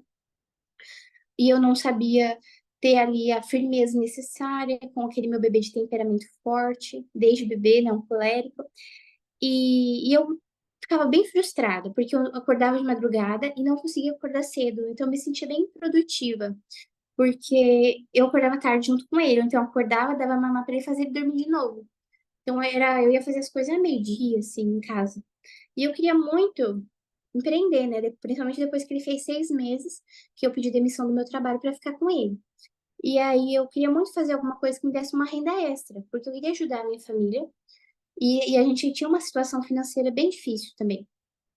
E eu não sabia ter ali a firmeza necessária com aquele meu bebê de temperamento forte, desde bebê, não colérico. E eu ficava bem frustrada, porque eu acordava de madrugada e não conseguia acordar cedo. Então eu me sentia bem produtiva, porque eu acordava tarde junto com ele. Então eu acordava, dava mamar para ele fazer ele dormir de novo. Então eu ia fazer as coisas a meio-dia, assim, em casa. E eu queria muito empreender, né? Principalmente depois que ele fez 6 meses que eu pedi demissão do meu trabalho para ficar com ele. E aí eu queria muito fazer alguma coisa que me desse uma renda extra, porque eu queria ajudar a minha família. E a gente tinha uma situação financeira bem difícil também.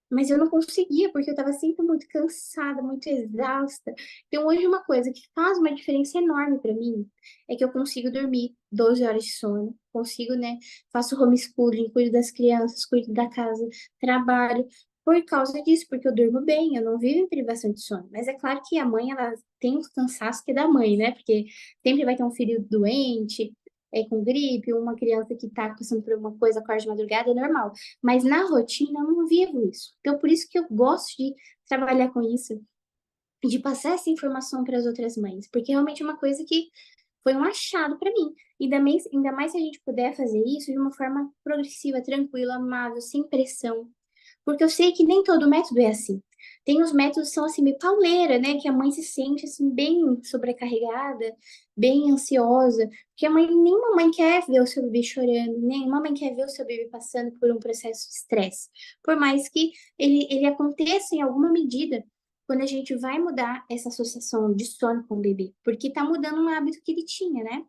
Mas eu não conseguia, porque eu estava sempre muito cansada, muito exausta. Então, hoje, uma coisa que faz uma diferença enorme para mim é que eu consigo dormir 12 horas de sono, consigo, né? Faço homeschooling, cuido das crianças, cuido da casa, trabalho. Por causa disso, porque eu durmo bem, eu não vivo em privação de sono. Mas é claro que a mãe, ela tem um cansaço que é da mãe, né? Porque sempre vai ter um filho doente, com gripe, uma criança que está passando por uma coisa, acorda de madrugada, é normal. Mas na rotina eu não vivo isso. Então, por isso que eu gosto de trabalhar com isso e de passar essa informação para as outras mães, porque realmente é uma coisa que foi um achado para mim. Ainda mais se a gente puder fazer isso de uma forma progressiva, tranquila, amável, sem pressão. Porque eu sei que nem todo método é assim. Tem os métodos que são assim, meio pauleira, né? Que a mãe se sente assim, bem sobrecarregada, bem ansiosa. Porque nenhuma mãe quer ver o seu bebê chorando, nenhuma mãe quer ver o seu bebê passando por um processo de estresse. Por mais que ele aconteça em alguma medida, quando a gente vai mudar essa associação de sono com o bebê. Porque tá mudando um hábito que ele tinha, né?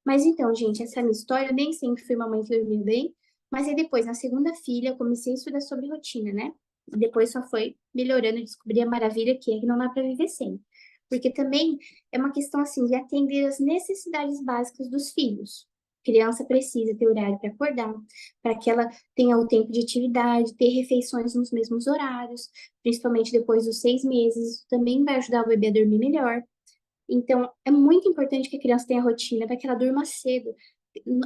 Mas então, gente, essa é a minha história. Eu nem sempre fui uma mãe que dormia bem, mas aí depois, na segunda filha, eu comecei a estudar sobre rotina, né? E depois só foi melhorando, eu descobri a maravilha que é que não dá para viver sem. Porque também é uma questão assim de atender as necessidades básicas dos filhos. Criança precisa ter horário para acordar, para que ela tenha o tempo de atividade, ter refeições nos mesmos horários, principalmente depois dos 6 meses. Isso também vai ajudar o bebê a dormir melhor. Então, é muito importante que a criança tenha rotina para que ela durma cedo.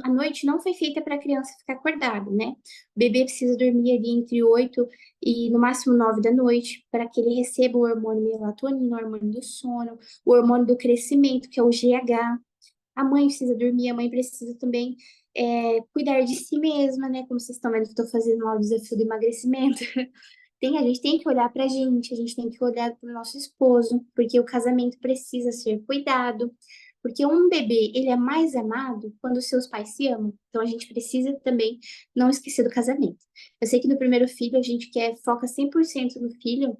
A noite não foi feita para a criança ficar acordada, né? O bebê precisa dormir ali entre 8 e no máximo 9 da noite para que ele receba o hormônio melatonina, o hormônio do sono, o hormônio do crescimento, que é o GH. A mãe precisa dormir, a mãe precisa também cuidar de si mesma, né? Como vocês estão vendo que eu estou fazendo lá o desafio do emagrecimento. A gente tem que olhar pra gente, a gente tem que olhar pro nosso esposo, porque o casamento precisa ser cuidado, porque um bebê, ele é mais amado quando os seus pais se amam. Então a gente precisa também não esquecer do casamento. Eu sei que no primeiro filho a gente foca 100% no filho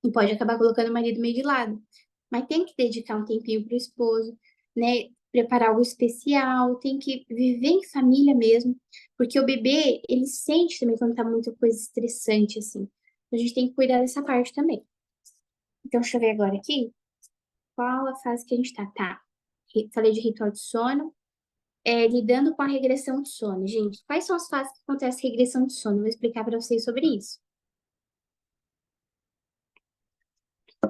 e pode acabar colocando o marido meio de lado, mas tem que dedicar um tempinho pro esposo, né? Preparar algo especial, tem que viver em família mesmo, porque o bebê, ele sente também quando tá muita coisa estressante, assim. Então, a gente tem que cuidar dessa parte também. Então, deixa eu ver agora aqui. Qual a fase que a gente tá? Tá. Falei de ritual de sono. Lidando com a regressão de sono. Gente, quais são as fases que acontece regressão de sono? Vou explicar para vocês sobre isso.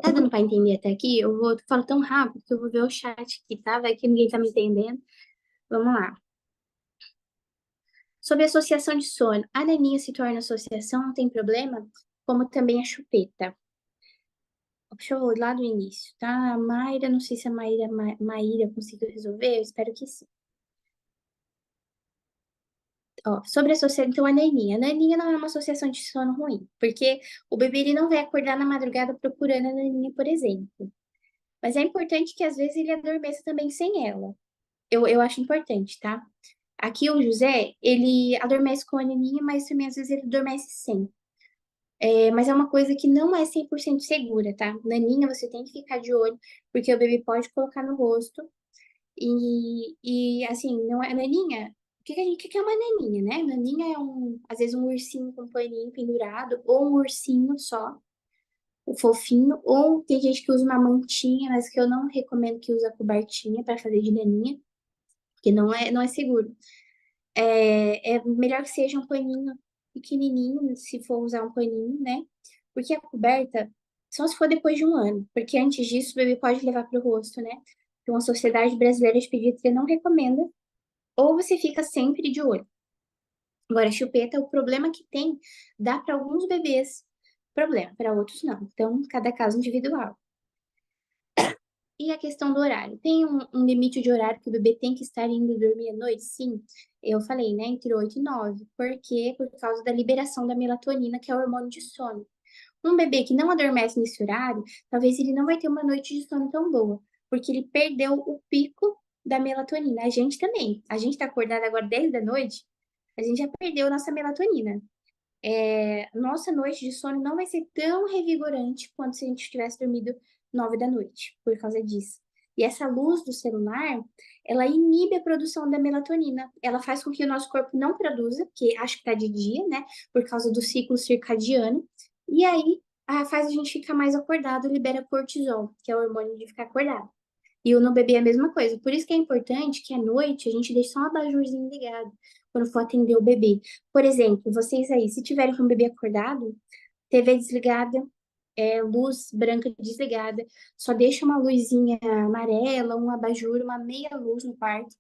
Tá dando para entender até aqui? Eu falo tão rápido que eu vou ver o chat aqui, tá? Vai que ninguém tá me entendendo. Vamos lá. Sobre associação de sono. A naninha se torna associação, não tem problema, como também a chupeta. Deixa eu ir lá do início, tá? A Mayra, não sei se a Maíra conseguiu resolver, eu espero que sim. Ó, sobre associação, então a naninha. A naninha não é uma associação de sono ruim, porque o bebê ele não vai acordar na madrugada procurando a naninha, por exemplo. Mas é importante que às vezes ele adormeça também sem ela. Eu acho importante, tá? Aqui o José, ele adormece com a naninha, mas também às vezes ele adormece sem. Mas é uma coisa que não é 100% segura, tá? Naninha, você tem que ficar de olho, porque o bebê pode colocar no rosto. E assim, não é naninha. O que é uma naninha, né? Naninha é às vezes um ursinho com um paninho pendurado, ou um ursinho só, o fofinho, ou tem gente que usa uma mantinha, mas que eu não recomendo que use a cobertinha para fazer de naninha, porque não é seguro. É melhor que seja um paninho pequenininho, se for usar um paninho, né? Porque a coberta, só se for depois de um ano, porque antes disso o bebê pode levar para o rosto, né? Então a Sociedade Brasileira de Pediatria não recomenda, ou você fica sempre de olho. Agora, a chupeta, o problema que tem, dá para alguns bebês problema, para outros não. Então, cada caso individual. E a questão do horário? Tem um limite de horário que o bebê tem que estar indo dormir à noite? Sim, eu falei, né? Entre 8 e 9. Por quê? Por causa da liberação da melatonina, que é o hormônio de sono. Um bebê que não adormece nesse horário, talvez ele não vai ter uma noite de sono tão boa, porque ele perdeu o pico da melatonina. A gente também. A gente tá acordado agora 10 da noite, a gente já perdeu nossa melatonina. Nossa noite de sono não vai ser tão revigorante quanto se a gente tivesse dormido 9 da noite, por causa disso. E essa luz do celular, ela inibe a produção da melatonina. Ela faz com que o nosso corpo não produza, porque acha que está de dia, né? Por causa do ciclo circadiano. E aí, faz a gente ficar mais acordado, libera cortisol, que é o hormônio de ficar acordado. E o no bebê é a mesma coisa. Por isso que é importante que à noite a gente deixe só um abajurzinho ligado quando for atender o bebê. Por exemplo, vocês aí, se tiverem com o bebê acordado, TV desligada, luz branca desligada, só deixa uma luzinha amarela, um abajur, uma meia luz no quarto,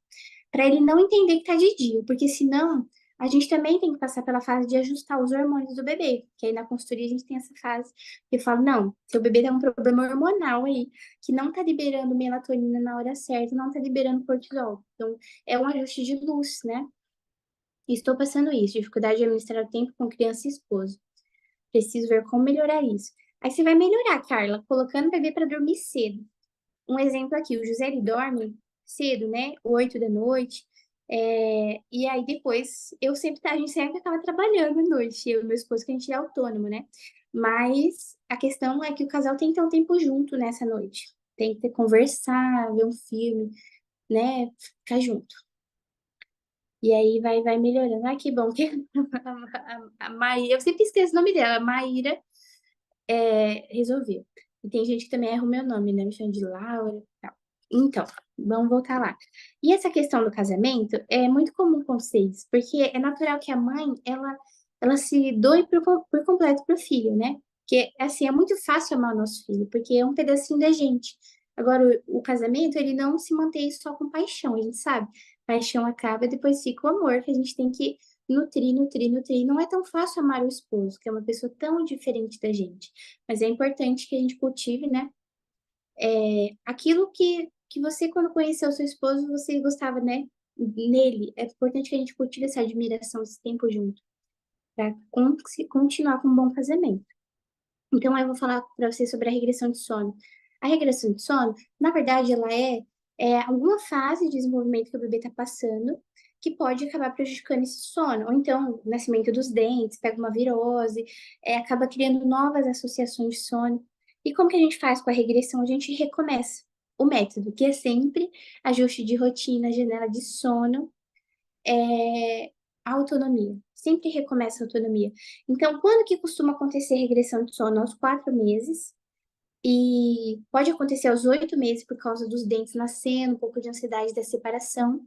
para ele não entender que tá de dia, porque senão a gente também tem que passar pela fase de ajustar os hormônios do bebê, que aí na consultoria a gente tem essa fase que eu falo, não, seu bebê tem um problema hormonal aí, que não tá liberando melatonina na hora certa, não tá liberando cortisol. Então, é um ajuste de luz, né? Estou passando isso, dificuldade de administrar o tempo com criança e esposo. Preciso ver como melhorar isso. Aí você vai melhorar, Carla, colocando o bebê para dormir cedo. Um exemplo aqui, o José ele dorme cedo, né? 8 da noite. E aí depois a gente sempre acaba trabalhando à noite, eu e meu esposo, que a gente é autônomo, né? Mas a questão é que o casal tem que ter um tempo junto nessa noite. Tem que ter, conversar, ver um filme, né? Ficar junto. E aí vai melhorando. Ah, que bom que a Maíra, eu sempre esqueço o nome dela, a Maíra resolveu. E tem gente que também erra o meu nome, né? Me chama de Laura e tal. Então, vamos voltar lá. E essa questão do casamento é muito comum com vocês, porque é natural que a mãe, ela se doe por completo pro filho, né? Porque, assim, é muito fácil amar o nosso filho, porque é um pedacinho da gente. Agora, o casamento, ele não se mantém só com paixão, a gente sabe. Paixão acaba e depois fica o amor, que a gente tem que nutrir, nutrir, nutrir. Não é tão fácil amar o esposo, que é uma pessoa tão diferente da gente. Mas é importante que a gente cultive, né? Aquilo que você, quando conheceu o seu esposo, você gostava, né? Nele. É importante que a gente cultive essa admiração, esse tempo junto, para continuar com um bom casamento. Então, eu vou falar para você sobre a regressão de sono. A regressão de sono, na verdade, ela é alguma fase de desenvolvimento que o bebê está passando que pode acabar prejudicando esse sono. Ou então, o nascimento dos dentes, pega uma virose, acaba criando novas associações de sono. E como que a gente faz com a regressão? A gente recomeça o método, que é sempre ajuste de rotina, janela de sono, autonomia. Sempre recomeça a autonomia. Então, quando que costuma acontecer a regressão de sono? Aos 4 meses. E pode acontecer aos 8 meses por causa dos dentes nascendo, um pouco de ansiedade da separação.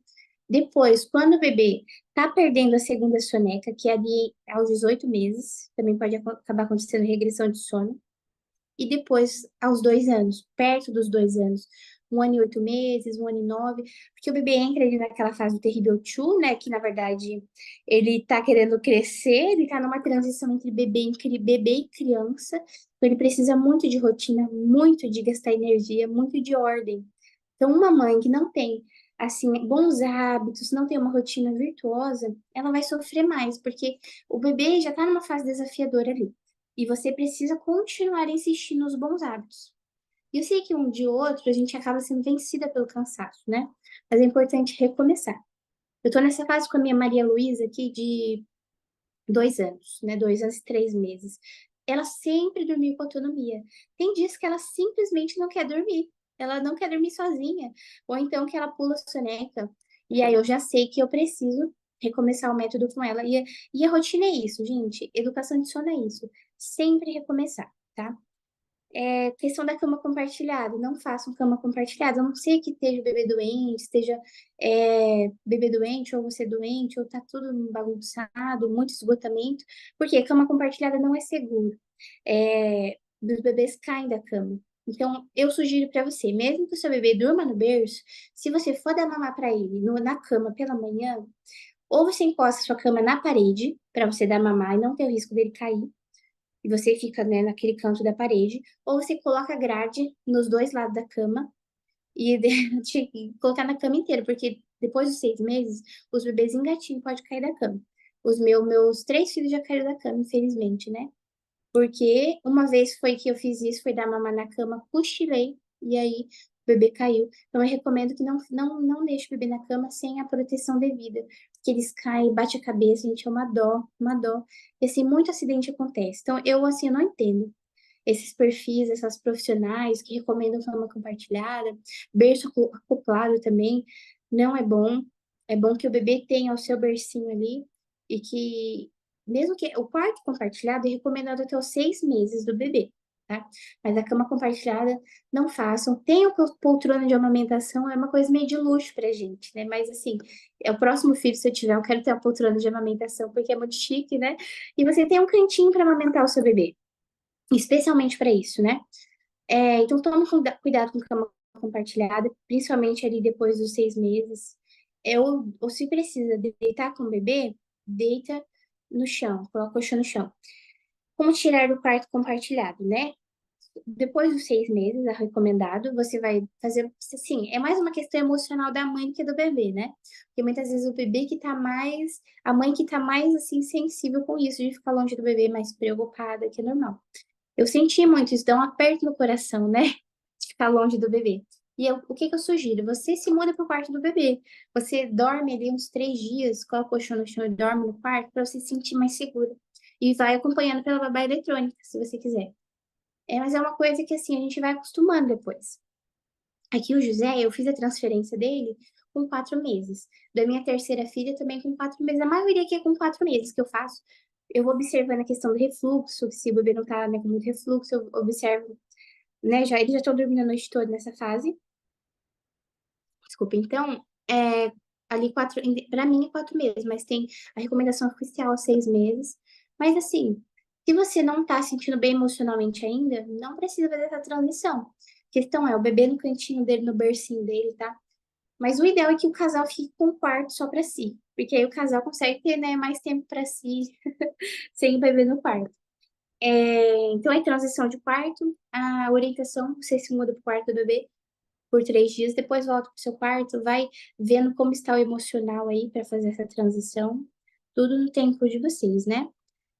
Depois, quando o bebê está perdendo a segunda soneca, que é ali aos 18 meses, também pode acabar acontecendo regressão de sono. E depois, aos 2 anos, perto dos 2 anos, 1 ano e 8 meses, 1 ano e 9, porque o bebê entra ali naquela fase do terrível two, né? Que na verdade ele tá querendo crescer, ele tá numa transição entre bebê e criança, então ele precisa muito de rotina, muito de gastar energia, muito de ordem. Então, uma mãe que não tem assim bons hábitos, não tem uma rotina virtuosa, ela vai sofrer mais, porque o bebê já tá numa fase desafiadora ali. E você precisa continuar insistindo nos bons hábitos. E eu sei que um dia ou outro a gente acaba sendo vencida pelo cansaço, né? Mas é importante recomeçar. Eu tô nessa fase com a minha Maria Luísa aqui de 2 anos, né? 2 anos e 3 meses. Ela sempre dormiu com autonomia. Tem dias que ela simplesmente não quer dormir. Ela não quer dormir sozinha. Ou então que ela pula a soneca. E aí eu já sei que eu preciso recomeçar o método com ela. E a rotina é isso, gente. Educação de sono é isso. Sempre recomeçar, tá? Questão da cama compartilhada, não façam cama compartilhada, a não ser que esteja o bebê doente, esteja bebê doente, ou você doente, ou tá tudo bagunçado, muito esgotamento, porque cama compartilhada não é seguro. Os bebês caem da cama. Então, eu sugiro para você, mesmo que o seu bebê durma no berço, se você for dar mamar para ele na cama pela manhã, ou você encosta a sua cama na parede, para você dar mamar e não ter o risco dele cair, e você fica, né, naquele canto da parede, ou você coloca grade nos dois lados da cama e colocar na cama inteira, porque depois dos 6 meses, os bebês engatinhos podem cair da cama. Meus 3 filhos já caíram da cama, infelizmente, né? Porque uma vez foi que eu fiz isso, foi dar mamar na cama, cochilei, e aí o bebê caiu. Então eu recomendo que não deixe o bebê na cama sem a proteção devida, que eles caem, bate a cabeça, gente, é uma dó. E assim, muito acidente acontece. Então, eu assim, eu não entendo esses perfis, essas profissionais que recomendam cama compartilhada, berço acoplado também, não é bom. É bom que o bebê tenha o seu bercinho ali e que, mesmo que o quarto compartilhado é recomendado até os 6 meses do bebê, tá? Mas a cama compartilhada não façam. Tenham poltrona de amamentação, é uma coisa meio de luxo pra gente, né? Mas assim, é o próximo filho, se eu tiver, eu quero ter uma poltrona de amamentação, porque é muito chique, né? E você tem um cantinho para amamentar o seu bebê especialmente para isso, né? Então, toma cuidado com cama compartilhada, principalmente ali depois dos 6 meses. Ou se precisa deitar com o bebê, deita no chão, coloca o colchão no chão. Como tirar do quarto compartilhado, né? Depois dos 6 meses, é recomendado, você vai fazer, assim, é mais uma questão emocional da mãe que do bebê, né? Porque muitas vezes o bebê que tá mais, a mãe que tá mais, assim, sensível com isso, de ficar longe do bebê, mais preocupada, que é normal. Eu senti muito isso, dá um aperto no coração, né? De ficar longe do bebê. E o que que eu sugiro? Você se muda para o quarto do bebê. Você dorme ali uns 3 dias, coloca o colchão no chão e dorme no quarto para você se sentir mais segura. E vai acompanhando pela babá eletrônica, se você quiser. Mas é uma coisa que assim, a gente vai acostumando depois. Aqui o José, eu fiz a transferência dele com 4 meses. Da minha terceira filha também com 4 meses. A maioria aqui é com 4 meses que eu faço. Eu vou observando a questão do refluxo, se o bebê não tá, né, com muito refluxo, eu observo, né, eles já estão dormindo a noite toda nessa fase. Desculpa, então, ali para mim é 4 meses, mas tem a recomendação oficial 6 meses. Mas assim, se você não tá sentindo bem emocionalmente ainda, não precisa fazer essa transição. A questão é o bebê no cantinho dele, no bercinho dele, tá? Mas o ideal é que o casal fique com um quarto só para si, porque aí o casal consegue ter, né, mais tempo para si, sem o bebê no quarto. Então, a transição de quarto, a orientação, você se muda para o quarto do bebê por 3 dias, depois volta para o seu quarto, vai vendo como está o emocional aí para fazer essa transição, tudo no tempo de vocês, né?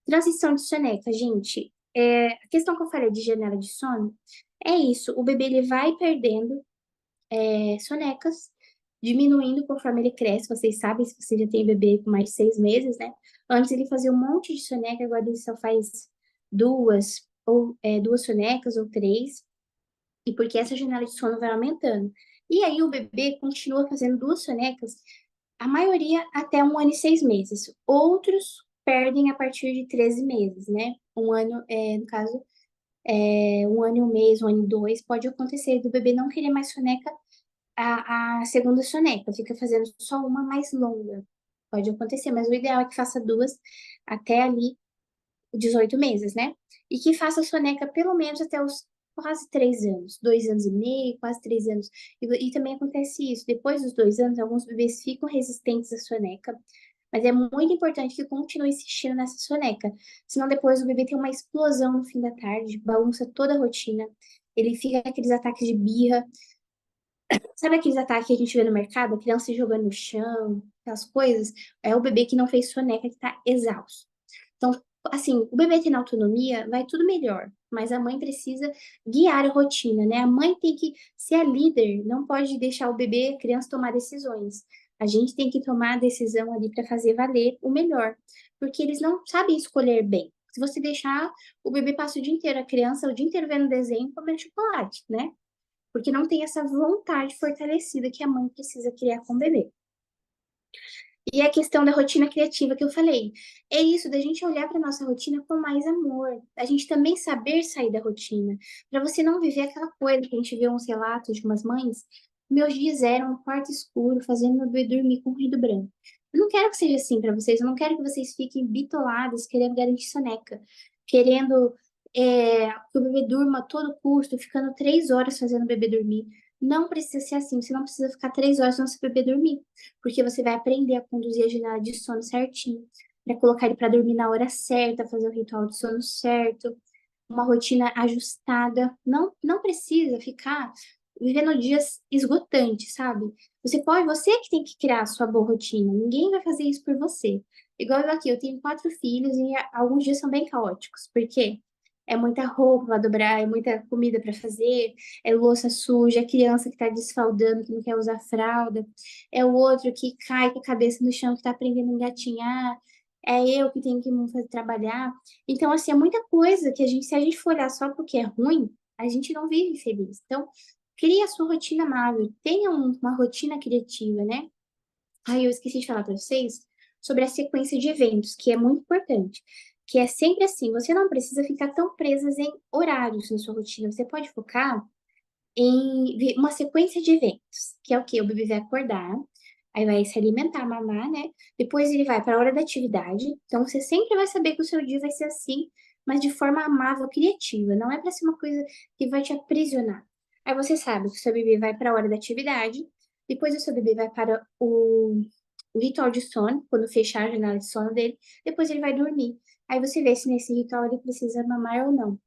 Transição de soneca, gente. A questão que eu falei de janela de sono é isso, o bebê ele vai perdendo sonecas, diminuindo conforme ele cresce. Vocês sabem, se você já tem bebê com mais de 6 meses, né? Antes ele fazia um monte de soneca, agora ele só faz duas, ou 2 sonecas ou 3, e porque essa janela de sono vai aumentando. E aí o bebê continua fazendo 2 sonecas, a maioria até 1 ano e 6 meses. Outros perdem a partir de 13 meses, né? Um ano, no caso, 1 ano e 1 mês, 1 ano e 2, pode acontecer do bebê não querer mais soneca a segunda soneca, fica fazendo só uma mais longa. Pode acontecer, mas o ideal é que faça duas até ali 18 meses, né? E que faça soneca pelo menos até os quase 3 anos, 2 anos e meio, quase 3 anos. E também acontece isso, depois dos 2 anos, alguns bebês ficam resistentes à soneca, mas é muito importante que continue insistindo nessa soneca, senão depois o bebê tem uma explosão no fim da tarde, bagunça toda a rotina, ele fica com aqueles ataques de birra. Sabe aqueles ataques que a gente vê no mercado, a criança se jogando no chão, aquelas coisas? É o bebê que não fez soneca, que tá exausto. Então, assim, o bebê tendo autonomia, vai tudo melhor, mas a mãe precisa guiar a rotina, né? A mãe tem que ser a líder, não pode deixar o bebê, a criança tomar decisões. A gente tem que tomar a decisão ali para fazer valer o melhor, porque eles não sabem escolher bem. Se você deixar, o bebê passa o dia inteiro, a criança o dia inteiro vendo desenho, comendo chocolate, né? Porque não tem essa vontade fortalecida que a mãe precisa criar com o bebê. E a questão da rotina criativa que eu falei, é isso, da gente olhar para nossa rotina com mais amor, a gente também saber sair da rotina, para você não viver aquela coisa que a gente vê uns relatos de umas mães, meus dias eram um quarto escuro, fazendo meu bebê dormir com ruído branco. Eu não quero que seja assim para vocês, eu não quero que vocês fiquem bitolados, querendo garantir soneca, querendo que o bebê durma a todo custo, ficando 3 horas fazendo o bebê dormir. Não precisa ser assim, você não precisa ficar 3 horas no seu bebê dormir, porque você vai aprender a conduzir a janela de sono certinho, para colocar ele para dormir na hora certa, fazer o ritual de sono certo, uma rotina ajustada. Não, não precisa ficar vivendo dias esgotantes, sabe? Você que tem que criar a sua boa rotina. Ninguém vai fazer isso por você. Igual eu aqui, eu tenho 4 filhos e alguns dias são bem caóticos. Por quê? é muita roupa para dobrar, é muita comida para fazer, é louça suja, é criança que está desfaldando, que não quer usar fralda, é o outro que cai com a cabeça no chão, que está aprendendo a engatinhar, é eu que tenho que fazer trabalhar. Então, assim, é muita coisa que a gente, se a gente for olhar só porque é ruim, a gente não vive feliz. Então, crie a sua rotina amável, tenha uma rotina criativa, né? Aí eu esqueci de falar para vocês sobre a sequência de eventos, que é muito importante. Que é sempre assim, você não precisa ficar tão presas em horários na sua rotina. Você pode focar em uma sequência de eventos, que é o quê? O bebê vai acordar, aí vai se alimentar, mamar, né? Depois ele vai para a hora da atividade. Então você sempre vai saber que o seu dia vai ser assim, mas de forma amável, criativa. Não é para ser uma coisa que vai te aprisionar. Aí você sabe que o seu bebê vai para a hora da atividade, depois o seu bebê vai para o ritual de sono, quando fechar a janela de sono dele, depois ele vai dormir. Aí você vê se nesse ritual ele precisa mamar ou não.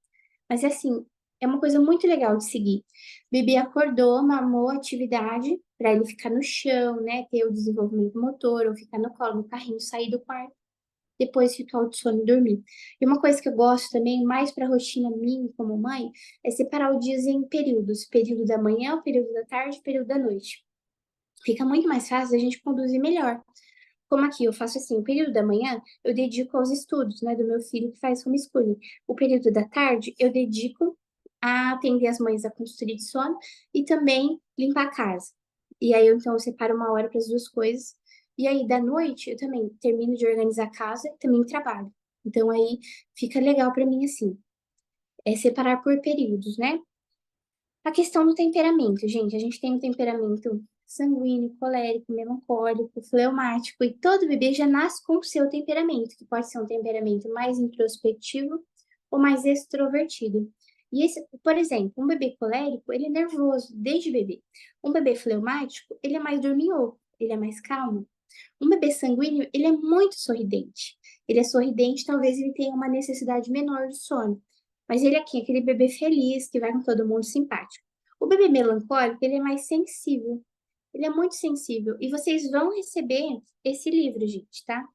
Mas assim, é uma coisa muito legal de seguir. Bebê acordou, mamou a atividade para ele ficar no chão, né? Ter o desenvolvimento motor, ou ficar no colo, no carrinho, sair do quarto. Depois ritual de sono e dormir. E uma coisa que eu gosto também, mais para a rotina minha como mãe, é separar o dia em períodos. Período da manhã, o período da tarde, o período da noite. Fica muito mais fácil a gente conduzir melhor. Como aqui eu faço assim, o período da manhã eu dedico aos estudos, né, do meu filho que faz homeschooling. O período da tarde eu dedico a atender as mães da consultoria de sono e também limpar a casa. E aí então eu separo uma hora para as duas coisas. E aí da noite eu também termino de organizar a casa e também trabalho. Então aí fica legal para mim assim, é separar por períodos, né? A questão do temperamento, gente, a gente tem um temperamento sanguíneo, colérico, melancólico, fleumático, e todo bebê já nasce com o seu temperamento, que pode ser um temperamento mais introspectivo ou mais extrovertido. E esse, por exemplo, um bebê colérico, ele é nervoso desde bebê. Um bebê fleumático, ele é mais dorminhoco, ele é mais calmo. Um bebê sanguíneo, ele é muito sorridente. Ele é sorridente, talvez ele tenha uma necessidade menor de sono. Mas ele aqui, aquele bebê feliz, que vai com todo mundo simpático. O bebê melancólico, ele é mais sensível. Ele é muito sensível. E vocês vão receber esse livro, gente, tá?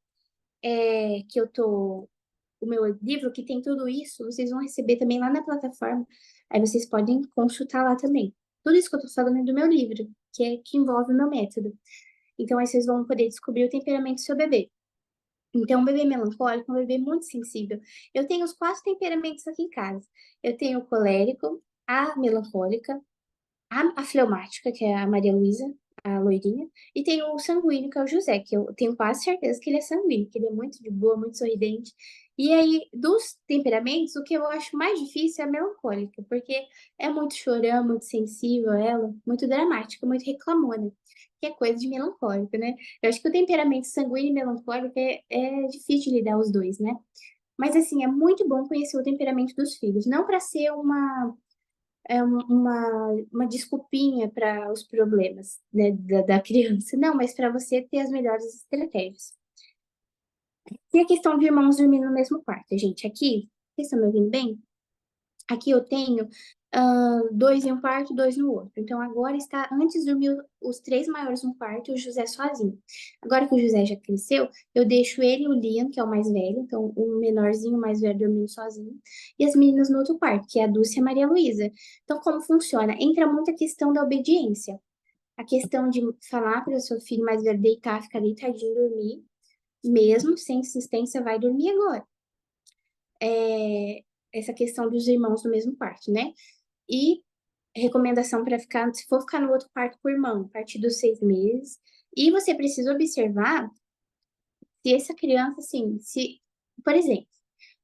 Que eu tô... O meu livro, que tem tudo isso, vocês vão receber também lá na plataforma. Aí vocês podem consultar lá também. Tudo isso que eu tô falando é do meu livro, que envolve o meu método. Então, aí vocês vão poder descobrir o temperamento do seu bebê. Então, um bebê melancólico é um bebê muito sensível. Eu tenho os quatro temperamentos aqui em casa. Eu tenho o colérico, a melancólica, a fleumática, que é a Maria Luísa, a loirinha, e tenho o sanguíneo, que é o José, que eu tenho quase certeza que ele é sanguíneo, que ele é muito de boa, muito sorridente. E aí, dos temperamentos, o que eu acho mais difícil é a melancólica, porque é muito chorão, muito sensível ela, muito dramática, muito reclamona, que é coisa de melancólico, né? Eu acho que o temperamento sanguíneo e melancólico é difícil de lidar os dois, né? Mas assim, é muito bom conhecer o temperamento dos filhos, não para ser uma desculpinha para os problemas, né, da criança. Não, mas para você ter as melhores estratégias. E a questão de irmãos dormindo no mesmo quarto, gente. Aqui, vocês estão me ouvindo bem? Aqui eu tenho dois em um quarto, dois no outro. Então agora está, antes dormiu os três maiores no quarto e o José sozinho. Agora que o José já cresceu, eu deixo ele e o Liam, que é o mais velho, então o menorzinho, o mais velho, dormindo sozinho, e as meninas no outro quarto, que é a Dulce e a Maria Luísa. Então, como funciona? Entra muito a questão da obediência. A questão de falar para o seu filho mais velho deitar, ficar deitadinho, dormir, mesmo sem insistência, vai dormir agora. Essa questão dos irmãos no mesmo quarto, né? E recomendação para ficar, se for ficar no outro quarto com o irmão, a partir dos 6 meses. E você precisa observar se essa criança, assim, se, por exemplo,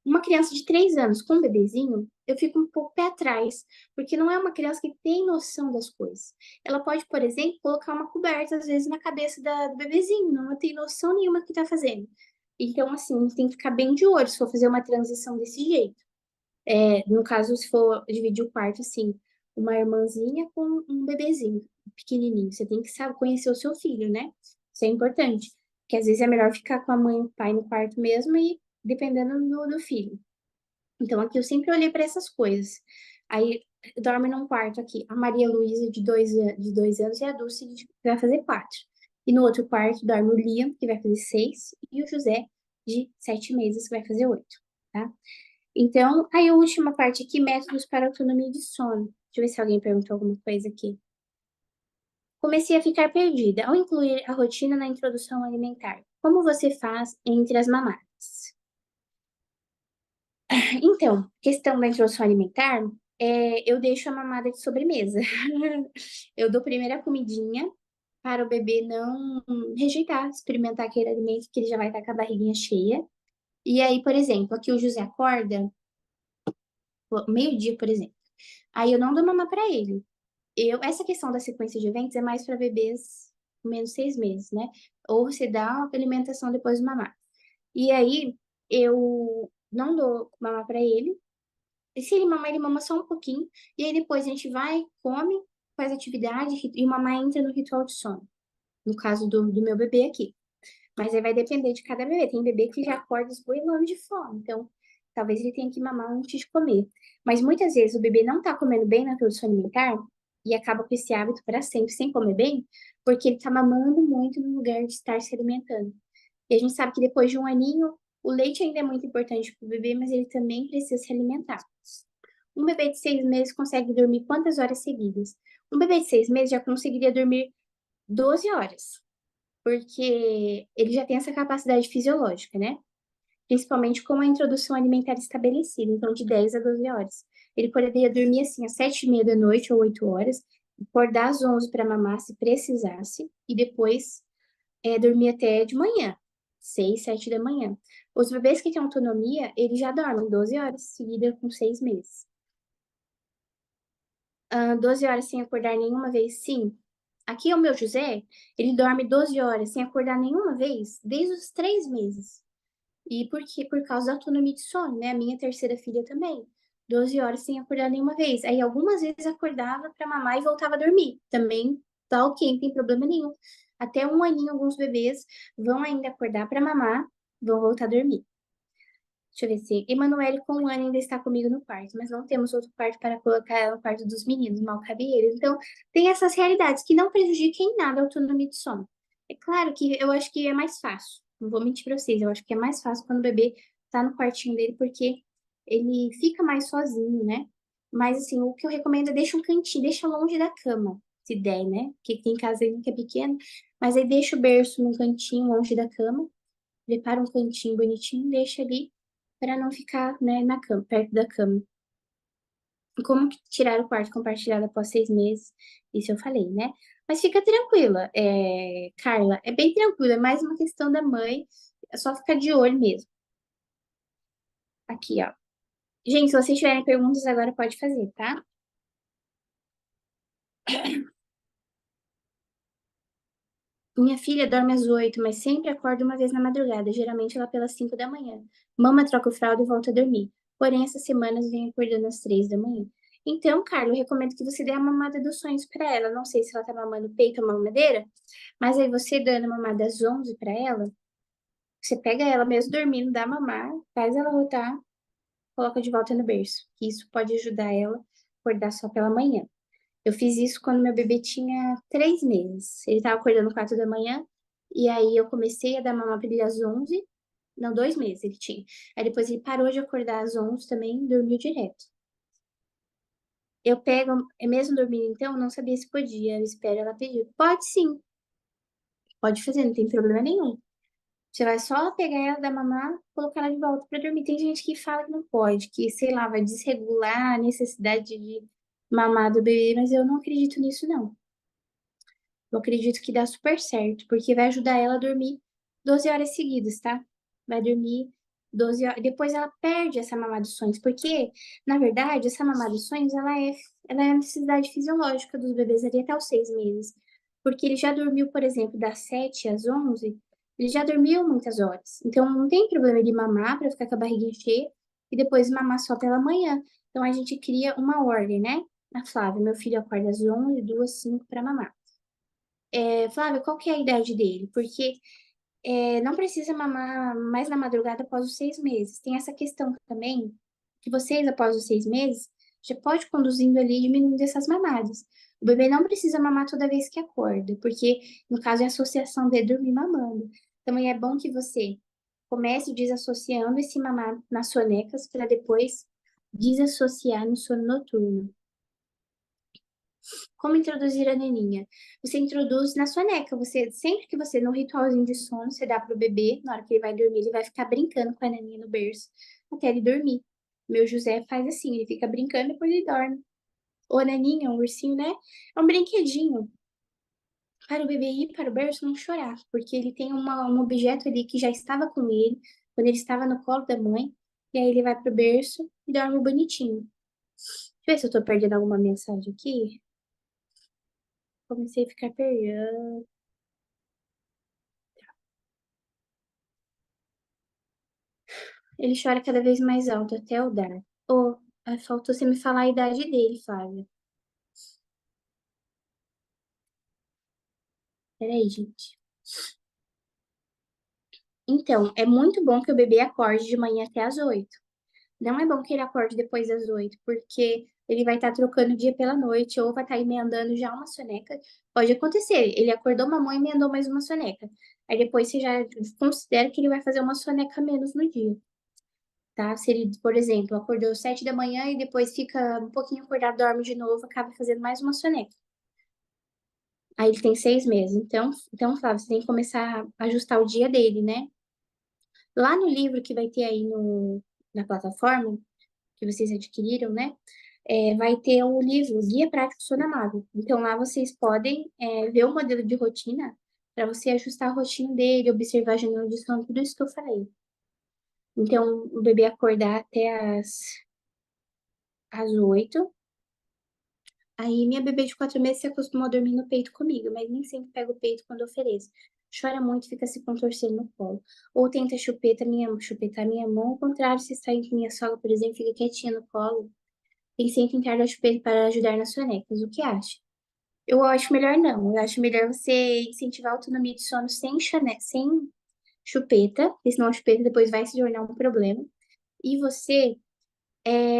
uma criança de 3 anos com um bebezinho, eu fico um pouco pé atrás, porque não é uma criança que tem noção das coisas. Ela pode, por exemplo, colocar uma coberta, às vezes, na cabeça do bebezinho, não tem noção nenhuma do que está fazendo. Então, assim, a gente tem que ficar bem de olho se for fazer uma transição desse jeito. No caso, se for dividir o quarto, assim, uma irmãzinha com um bebezinho pequenininho. Você tem que saber conhecer o seu filho, né? Isso é importante. Porque às vezes é melhor ficar com a mãe e o pai no quarto mesmo e dependendo do filho. Então, aqui eu sempre olhei para essas coisas. Aí, dorme num quarto aqui a Maria Luísa, de dois anos, e a Dulce, que vai fazer 4. E no outro quarto dorme o Liam, que vai fazer 6, e o José, de 7 meses, que vai fazer 8, tá? Então, aí a última parte aqui, métodos para autonomia de sono. Deixa eu ver se alguém perguntou alguma coisa aqui. Comecei a ficar perdida ao incluir a rotina na introdução alimentar. Como você faz entre as mamadas? Então, questão da introdução alimentar, eu deixo a mamada de sobremesa. Eu dou primeiro a comidinha para o bebê não rejeitar, experimentar aquele alimento que ele já vai estar com a barriguinha cheia. E aí, por exemplo, aqui o José acorda, meio-dia, por exemplo. Aí eu não dou mamar para ele. Essa questão da sequência de eventos é mais para bebês com menos 6 meses, né? Ou você dá uma alimentação depois do mamar. E aí eu não dou mamar para ele. E se ele mama só um pouquinho. E aí depois a gente vai, come, faz atividade e o mamar entra no ritual de sono. No caso do meu bebê aqui. Mas aí vai depender de cada bebê. Tem bebê que já acorda esboelando de fome. Então, talvez ele tenha que mamar antes de comer. Mas muitas vezes o bebê não tá comendo bem na introdução alimentar e acaba com esse hábito para sempre, sem comer bem, porque ele tá mamando muito no lugar de estar se alimentando. E a gente sabe que depois de um aninho, o leite ainda é muito importante para o bebê, mas ele também precisa se alimentar. Um bebê de 6 meses consegue dormir quantas horas seguidas? Um bebê de 6 meses já conseguiria dormir 12 horas, porque ele já tem essa capacidade fisiológica, né? Principalmente com a introdução alimentar estabelecida, então de 10 a 12 horas. Ele poderia dormir assim às 7h30 da noite ou 8 horas, acordar às 11 para mamar se precisasse, e depois dormir até de manhã, 6, 7 da manhã. Os bebês que têm autonomia, eles já dormem 12 horas seguidas com 6 meses. 12 horas sem acordar nenhuma vez, sim. Aqui é o meu José, ele dorme 12 horas sem acordar nenhuma vez desde os 3 meses. E por causa da autonomia de sono, né? A minha terceira filha também. 12 horas sem acordar nenhuma vez. Aí algumas vezes acordava para mamar e voltava a dormir. Também tá ok, não tem problema nenhum. Até um aninho, alguns bebês vão ainda acordar para mamar, vão voltar a dormir. Deixa eu ver se. Emanuele com 1 ano ainda está comigo no quarto, mas não temos outro quarto para colocar ela no quarto dos meninos, mal cabe eles. Então, tem essas realidades que não prejudicam em nada a autonomia de sono. É claro que eu acho que é mais fácil. Não vou mentir para vocês, eu acho que é mais fácil quando o bebê tá no quartinho dele, porque ele fica mais sozinho, né? Mas assim, o que eu recomendo é deixa um cantinho, deixa longe da cama, se der, né? Porque tem casa aí que é pequena, mas aí deixa o berço num cantinho longe da cama, prepara um cantinho bonitinho, deixa ali para não ficar, né, na cama, perto da cama. E como que tirar o quarto compartilhado após 6 meses? Isso eu falei, né? Mas fica tranquila, Carla, é bem tranquilo, é mais uma questão da mãe, é só ficar de olho mesmo. Aqui, ó. Gente, se vocês tiverem perguntas agora, pode fazer, tá? Minha filha dorme às 8, mas sempre acorda uma vez na madrugada, geralmente lá pelas 5 da manhã. Mama, troca o fralda e volta a dormir. Porém, essas semanas vem acordando às 3 da manhã. Então, Carlos, eu recomendo que você dê a mamada dos sonhos para ela. Não sei se ela tá mamando peito ou mamadeira, mas aí você dando a mamada às 11 para ela, você pega ela mesmo dormindo, dá a mamar, faz ela rotar, coloca de volta no berço. Isso pode ajudar ela a acordar só pela manhã. Eu fiz isso quando meu bebê tinha 3 meses. Ele estava acordando 4 da manhã, e aí eu comecei a dar mamar para ele às 11. Não, 2 meses ele tinha. Aí depois ele parou de acordar às 11 também, e dormiu direto. Eu pego, mesmo dormindo então, não sabia se podia. Eu espero ela pedir. Pode sim, pode fazer, não tem problema nenhum. Você vai só pegar ela, dar mamar, colocar ela de volta para dormir. Tem gente que fala que não pode, que, sei lá, vai desregular a necessidade de mamar do bebê, mas eu não acredito nisso, não. Eu acredito que dá super certo, porque vai ajudar ela a dormir 12 horas seguidas, tá? Vai dormir 12 horas. Depois ela perde essa mamada dos sonhos, porque, na verdade, essa mamada dos sonhos, ela é a necessidade fisiológica dos bebês ali até os 6 meses. Porque ele já dormiu, por exemplo, das 7 às 11, ele já dormiu muitas horas. Então, não tem problema ele mamar para ficar com a barriguinha cheia e depois mamar só pela manhã. Então, a gente cria uma ordem, né? A Flávia, meu filho acorda às 11, 2, 5 para mamar. Flávia, qual que é a idade dele? Porque não precisa mamar mais na madrugada após os 6 meses. Tem essa questão também, que vocês, após os 6 meses, já pode conduzindo ali, diminuindo essas mamadas. O bebê não precisa mamar toda vez que acorda, porque, no caso, é a associação de dormir mamando. Também é bom que você Comece desassociando esse mamar nas sonecas para depois desassociar no sono noturno. Como introduzir a neninha? Você introduz na soneca. Você, sempre que você, no ritualzinho de sono, você dá pro bebê, na hora que ele vai dormir, ele vai ficar brincando com a neninha no berço até ele dormir. Meu José faz assim, ele fica brincando e depois ele dorme. Ou a neninha, um ursinho, né? É um brinquedinho para o bebê ir para o berço não chorar, porque ele tem um objeto ali que já estava com ele quando ele estava no colo da mãe, e aí ele vai pro berço e dorme bonitinho. Deixa eu ver se eu tô perdendo alguma mensagem aqui. Comecei a ficar perdendo. Ele chora cada vez mais alto até eu dar. Oh, faltou você me falar a idade dele, Flávia. Peraí, gente. Então, é muito bom que o bebê acorde de manhã até às 8. Não é bom que ele acorde depois das 8, porque ele vai estar trocando o dia pela noite ou vai estar emendando já uma soneca. Pode acontecer, ele acordou mamãe e emendou mais uma soneca. Aí depois você já considera que ele vai fazer uma soneca a menos no dia, tá? Se ele, por exemplo, acordou 7 da manhã e depois fica um pouquinho acordado, dorme de novo, acaba fazendo mais uma soneca. Aí ele tem 6 meses. Então, Flávio, você tem que começar a ajustar o dia dele, né? Lá no livro que vai ter aí na plataforma, que vocês adquiriram, né? Vai ter o livro Guia Prático Sono Amável. Então, lá vocês podem ver o modelo de rotina para você ajustar a rotina dele, observar a janela de sono, tudo isso que eu falei. Então, o bebê acordar até às 8. Aí, minha bebê de 4 meses se acostumou a dormir no peito comigo, mas nem sempre pega o peito quando ofereço. Chora muito, fica se contorcendo no colo. Ou tenta chupetar minha mão. Ao contrário, se está entre minha sogra, por exemplo, fica quietinha no colo. Pensei em tentar dar chupeta para ajudar nas sonecas. O que acha? Eu acho melhor não. Eu acho melhor você incentivar a autonomia de sono sem chupeta, porque senão a chupeta depois vai se tornar um problema. E você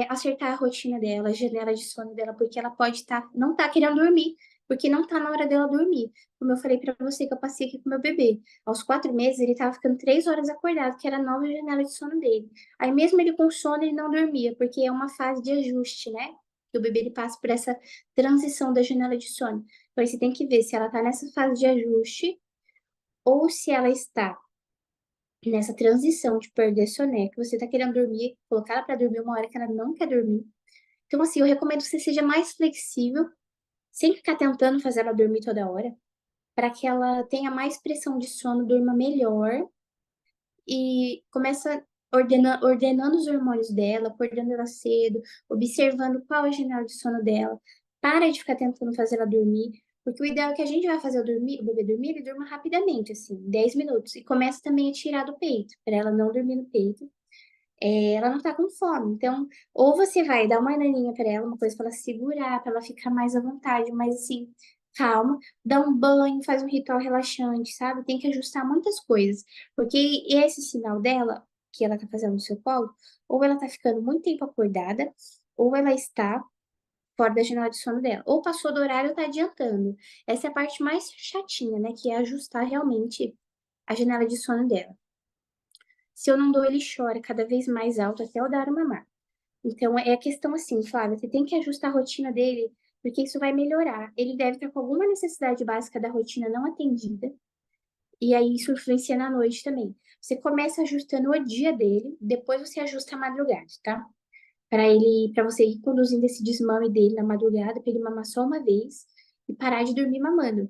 acertar a rotina dela, a janela de sono dela, porque ela pode não tá querendo dormir, porque não tá na hora dela dormir. Como eu falei pra você que eu passei aqui com meu bebê. Aos 4 meses, ele tava ficando 3 horas acordado, que era a nova janela de sono dele. Aí mesmo ele com sono, ele não dormia, porque é uma fase de ajuste, né? Que o bebê ele passa por essa transição da janela de sono. Então aí você tem que ver se ela tá nessa fase de ajuste ou se ela está nessa transição de perder soneca, você tá querendo dormir, colocar ela para dormir uma hora que ela não quer dormir. Então, assim, eu recomendo que você seja mais flexível, sem ficar tentando fazer ela dormir toda hora, para que ela tenha mais pressão de sono, durma melhor e começa ordenando os hormônios dela, acordando ela cedo, observando qual é a janela de sono dela. Para de ficar tentando fazer ela dormir, porque o ideal é que a gente vai fazer o bebê dormir, ele durma rapidamente, assim, 10 minutos. E começa também a tirar do peito, para ela não dormir no peito. Ela não tá com fome. Então, ou você vai dar uma naninha para ela, uma coisa para ela segurar, para ela ficar mais à vontade, mas assim, calma, dá um banho, faz um ritual relaxante, sabe? Tem que ajustar muitas coisas, porque esse sinal dela, que ela tá fazendo no seu colo, ou ela tá ficando muito tempo acordada, ou ela está fora da janela de sono dela, ou passou do horário ou tá adiantando. Essa é a parte mais chatinha, né? Que é ajustar realmente a janela de sono dela. Se eu não dou, ele chora cada vez mais alto até eu dar o mamar. Então, é a questão assim, Flávia, você tem que ajustar a rotina dele, porque isso vai melhorar. Ele deve estar com alguma necessidade básica da rotina não atendida, e aí isso influencia na noite também. Você começa ajustando o dia dele, depois você ajusta a madrugada, tá? Para você ir conduzindo esse desmame dele na madrugada, para ele mamar só uma vez e parar de dormir mamando.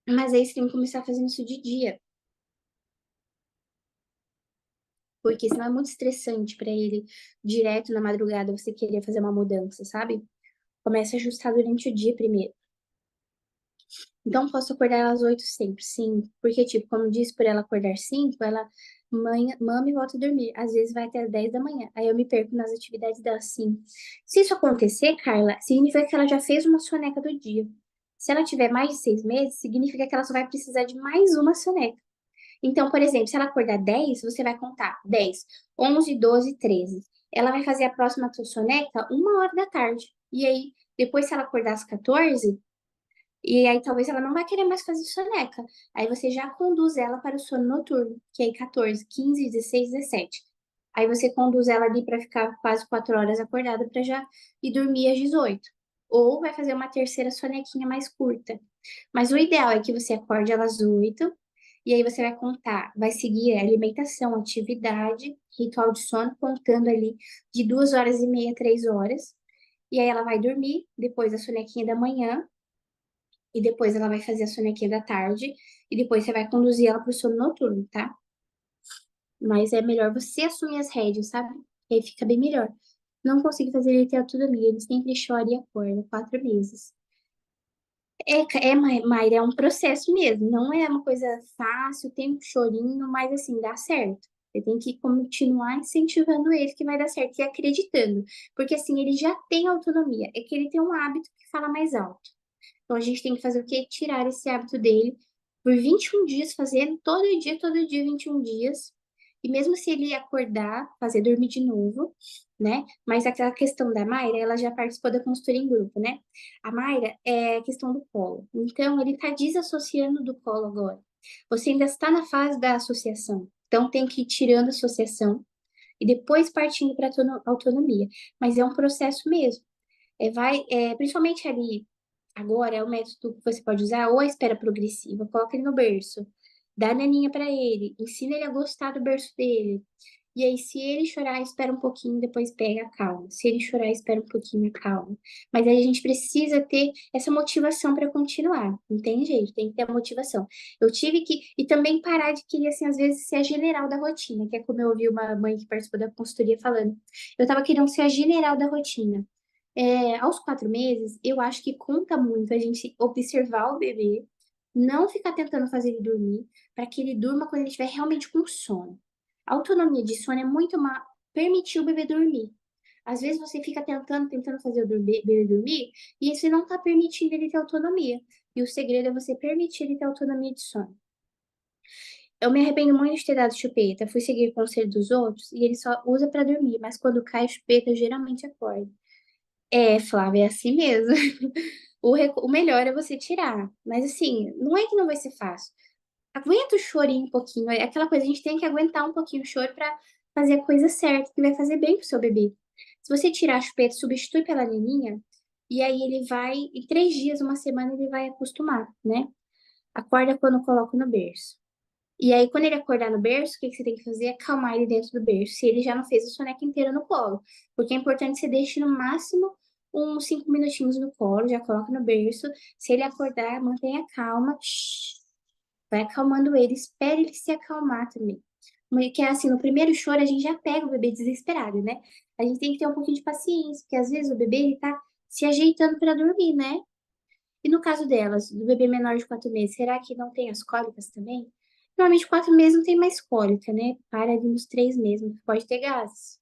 Mas aí você tem que começar fazendo isso de dia, porque senão é muito estressante para ele, direto na madrugada, você querer fazer uma mudança, sabe? Começa a ajustar durante o dia primeiro. Então, posso acordar ela às 8 sempre, sim. Porque, tipo, como disse, por ela acordar 5, ela mama e volta a dormir. Às vezes vai até as 10 da manhã. Aí eu me perco nas atividades dela, sim. Se isso acontecer, Carla, significa que ela já fez uma soneca do dia. Se ela tiver mais de 6 meses, significa que ela só vai precisar de mais uma soneca. Então, por exemplo, se ela acordar 10, você vai contar 10, 11, 12, 13. Ela vai fazer a próxima soneca 1 hora da tarde. E aí, depois, se ela acordar às 14, E aí talvez ela não vai querer mais fazer soneca. Aí você já conduz ela para o sono noturno, que é aí 14, 15, 16, 17. Aí você conduz ela ali para ficar quase 4 horas acordada para já ir dormir às 18. Ou vai fazer uma terceira sonequinha mais curta. Mas o ideal é que você acorde às 8 e aí você vai contar, vai seguir a alimentação, atividade, ritual de sono, contando ali de 2 horas e meia, 3 horas. E aí ela vai dormir, depois a sonequinha da manhã, e depois ela vai fazer a sonequinha da tarde, e depois você vai conduzir ela pro sono noturno, tá? Mas é melhor você assumir as rédeas, sabe? E aí fica bem melhor. Não consigo fazer ele ter autonomia, ele sempre chora e acorda, 4 meses. Mayra, é um processo mesmo, não é uma coisa fácil, tem um chorinho, mas assim, dá certo. Você tem que continuar incentivando ele que vai dar certo e acreditando, porque assim, ele já tem autonomia, é que ele tem um hábito que fala mais alto. Então a gente tem que fazer o quê? Tirar esse hábito dele por 21 dias, fazendo todo dia, 21 dias. E mesmo se ele acordar, fazer dormir de novo, né? Mas aquela questão da Mayra, ela já participou da consultoria em grupo, né? A Mayra é a questão do colo. Então, ele está desassociando do colo agora. Você ainda está na fase da associação. Então, tem que ir tirando a associação e depois partindo para a autonomia. Mas é um processo mesmo. Principalmente ali, agora, é o método que você pode usar, ou a espera progressiva, coloca ele no berço, dá a naninha para ele, ensina ele a gostar do berço dele. E aí, se ele chorar, espera um pouquinho, depois pega, calma. Se ele chorar, espera um pouquinho, calma. Mas aí a gente precisa ter essa motivação para continuar. Não tem jeito, tem que ter a motivação. Eu tive que. E também parar de querer, assim, às vezes, ser a general da rotina, que é como eu ouvi uma mãe que participou da consultoria falando. Eu tava querendo ser a general da rotina. Aos 4 meses, eu acho que conta muito a gente observar o bebê, não ficar tentando fazer ele dormir, para que ele durma quando ele estiver realmente com sono. A autonomia de sono é muito uma permitir o bebê dormir. Às vezes você fica tentando fazer o bebê dormir, e você não está permitindo ele ter autonomia. E o segredo é você permitir ele ter autonomia de sono. Eu me arrependo muito de ter dado chupeta. Fui seguir o conselho dos outros e ele só usa para dormir, mas quando cai chupeta, eu geralmente acordo. Flávia, é assim mesmo. O melhor é você tirar. Mas assim, não é que não vai ser fácil. Aguenta o chorinho um pouquinho. É aquela coisa, a gente tem que aguentar um pouquinho o choro para fazer a coisa certa, que vai fazer bem pro seu bebê. Se você tirar a chupeta, substitui pela neninha, e aí ele vai, em 3 dias, uma semana, ele vai acostumar, né? Acorda quando eu coloco no berço. E aí, quando ele acordar no berço, o que que você tem que fazer? Acalmar ele dentro do berço, se ele já não fez a soneca inteira no colo. Porque é importante que você deixe no máximo uns 5 minutinhos no colo, já coloca no berço. Se ele acordar, mantenha calma, vai acalmando ele, espere ele se acalmar também. Porque assim, no primeiro choro a gente já pega o bebê desesperado, né? A gente tem que ter um pouquinho de paciência, porque às vezes o bebê ele tá se ajeitando para dormir, né? E no caso delas, do bebê menor de 4 meses, será que não tem as cólicas também? Normalmente 4 meses não tem mais cólica, né? Para ali nos 3 meses, pode ter gases.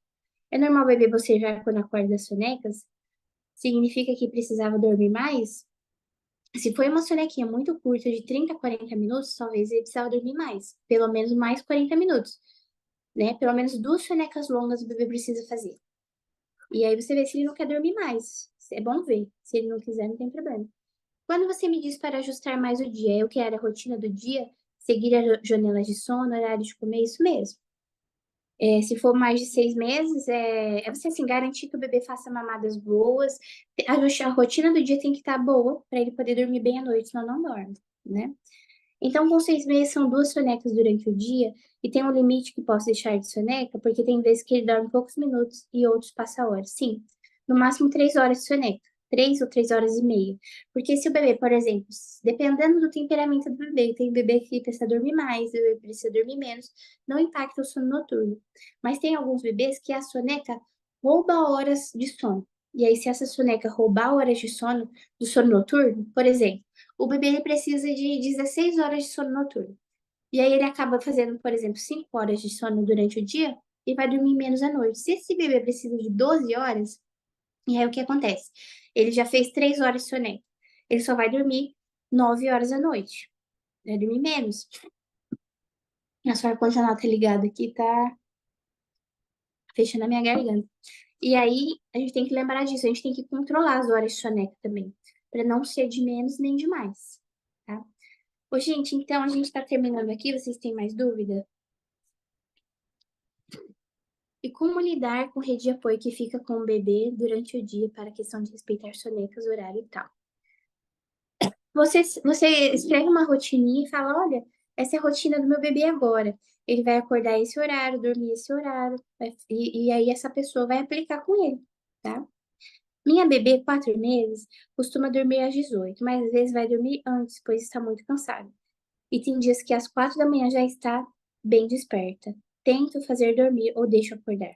É normal o bebê você já quando acorda das sonecas? Significa que precisava dormir mais? Se foi uma sonequinha muito curta, de 30 a 40 minutos, talvez ele precisava dormir mais. Pelo menos mais 40 minutos, né? Pelo menos 2 sonecas longas o bebê precisa fazer. E aí você vê se ele não quer dormir mais. É bom ver. Se ele não quiser, não tem problema. Quando você me diz para ajustar mais o dia, eu quero a rotina do dia, seguir as janelas de sono, horário de comer, isso mesmo. Se for mais de 6 meses, é você assim, garantir que o bebê faça mamadas boas. A rotina do dia tem que estar boa para ele poder dormir bem à noite, senão não dorme, né? Então, com 6 meses, são 2 sonecas durante o dia, e tem um limite que posso deixar de soneca, porque tem vezes que ele dorme poucos minutos e outros passa horas. Sim, no máximo 3 horas de soneca, 3 ou 3 horas e meia. Porque se o bebê, por exemplo, dependendo do temperamento do bebê, tem bebê que precisa dormir mais, bebê que precisa dormir menos, não impacta o sono noturno. Mas tem alguns bebês que a soneca rouba horas de sono. E aí, se essa soneca roubar horas de sono, do sono noturno, por exemplo, o bebê ele precisa de 16 horas de sono noturno. E aí ele acaba fazendo, por exemplo, 5 horas de sono durante o dia e vai dormir menos à noite. Se esse bebê precisa de 12 horas, e aí o que acontece? Ele já fez 3 horas de soneca. Ele só vai dormir 9 horas à noite. Vai dormir menos. Nossa, o ar-condicionado tá ligado aqui, tá fechando a minha garganta. E aí, a gente tem que lembrar disso, a gente tem que controlar as horas de soneca também. para não ser de menos nem de mais, tá? Ô, gente, então a gente tá terminando aqui, vocês têm mais dúvida? E como lidar com rede de apoio que fica com o bebê durante o dia para a questão de respeitar sonecas, horário e tal? Você escreve uma rotininha e fala, olha, essa é a rotina do meu bebê agora. Ele vai acordar esse horário, dormir esse horário, e aí essa pessoa vai aplicar com ele, tá? Minha bebê, 4 meses, costuma dormir às 18, mas às vezes vai dormir antes, pois está muito cansada. E tem dias que às 4 da manhã já está bem desperta. Tento fazer dormir ou deixo acordar.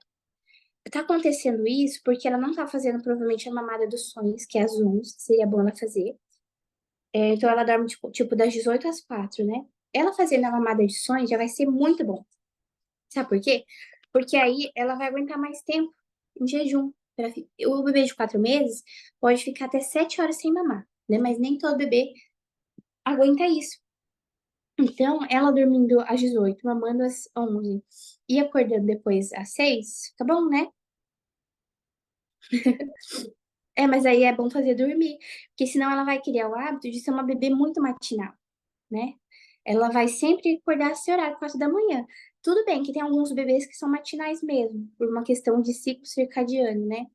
Tá acontecendo isso porque ela não tá fazendo provavelmente a mamada dos sonhos, que é às 11, seria bom ela fazer. Então ela dorme tipo das 18 às 4, né? Ela fazendo a mamada de sonho já vai ser muito bom. Sabe por quê? Porque aí ela vai aguentar mais tempo em jejum. O bebê de 4 meses pode ficar até 7 horas sem mamar, né? Mas nem todo bebê aguenta isso. Então, ela dormindo às 18, mamando às 11 e acordando depois às 6, fica bom, né? Mas aí é bom fazer dormir, porque senão ela vai criar o hábito de ser uma bebê muito matinal, né? Ela vai sempre acordar esse horário, 4 da manhã. Tudo bem que tem alguns bebês que são matinais mesmo, por uma questão de ciclo circadiano, né?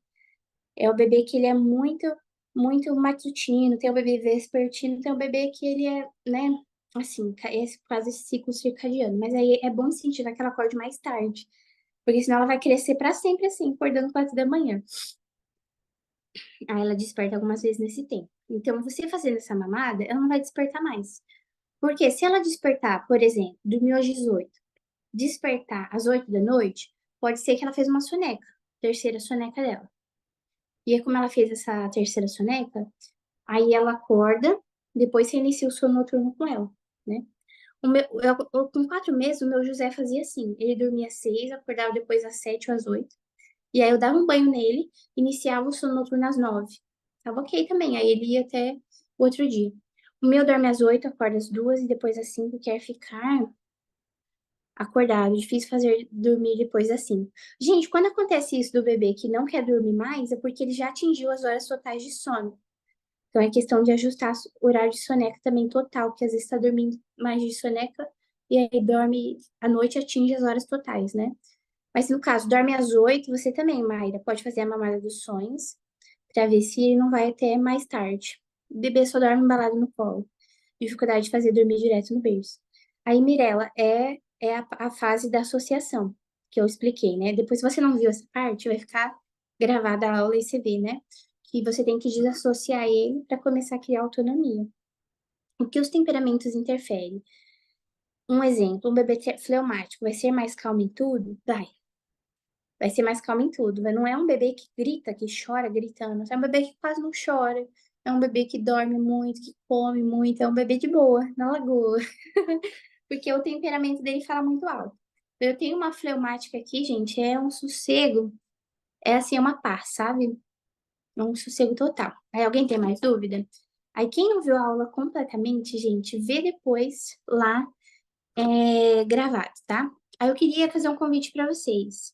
É o bebê que ele é muito, muito matutino, tem o bebê vespertino, tem o bebê que ele é, né, assim, esse, quase esse ciclo circadiano. Mas aí é bom incentivar que ela acorde mais tarde, porque senão ela vai crescer para sempre assim, acordando 4 da manhã. Aí ela desperta algumas vezes nesse tempo. Então, você fazendo essa mamada, ela não vai despertar mais. Porque se ela despertar, por exemplo, dormiu às 18, despertar às 8 da noite, pode ser que ela fez uma soneca, terceira soneca dela. E aí, como ela fez essa terceira soneca, aí ela acorda, depois você inicia o sono noturno com ela, né? Com 4 meses, o meu José fazia assim: ele dormia às 6, acordava depois às 7 ou às 8. E aí eu dava um banho nele, iniciava o sono noturno às 9. Tava ok também, aí ele ia até o outro dia. O meu dorme às 8, acorda às 2 e depois às 5 quer ficar acordado. Difícil fazer dormir depois às 5. Gente, quando acontece isso do bebê que não quer dormir mais, é porque ele já atingiu as horas totais de sono. Então é questão de ajustar o horário de soneca também total, porque às vezes está dormindo mais de soneca e aí dorme à noite e atinge as horas totais, né? Mas no caso, dorme às 8, você também, Mayra, pode fazer a mamada dos sonhos para ver se ele não vai até mais tarde. O bebê só dorme embalado no colo. Dificuldade de fazer dormir direto no berço. Aí, Mirella, é a fase da associação, que eu expliquei, né? Depois, se você não viu essa parte, vai ficar gravada a aula e você vê, né? Que você tem que desassociar ele para começar a criar autonomia. O que os temperamentos interferem? Um exemplo, um bebê fleumático vai ser mais calmo em tudo? Vai ser mais calmo em tudo. Mas não é um bebê que grita, que chora gritando. É um bebê que quase não chora. É um bebê que dorme muito, que come muito. É um bebê de boa, na lagoa. Porque o temperamento dele fala muito alto. Eu tenho uma fleumática aqui, gente, é um sossego. É assim, é uma paz, sabe? É um sossego total. Aí alguém tem mais dúvida? Aí quem não viu a aula completamente, gente, vê depois lá gravado, tá? Aí eu queria fazer um convite para vocês.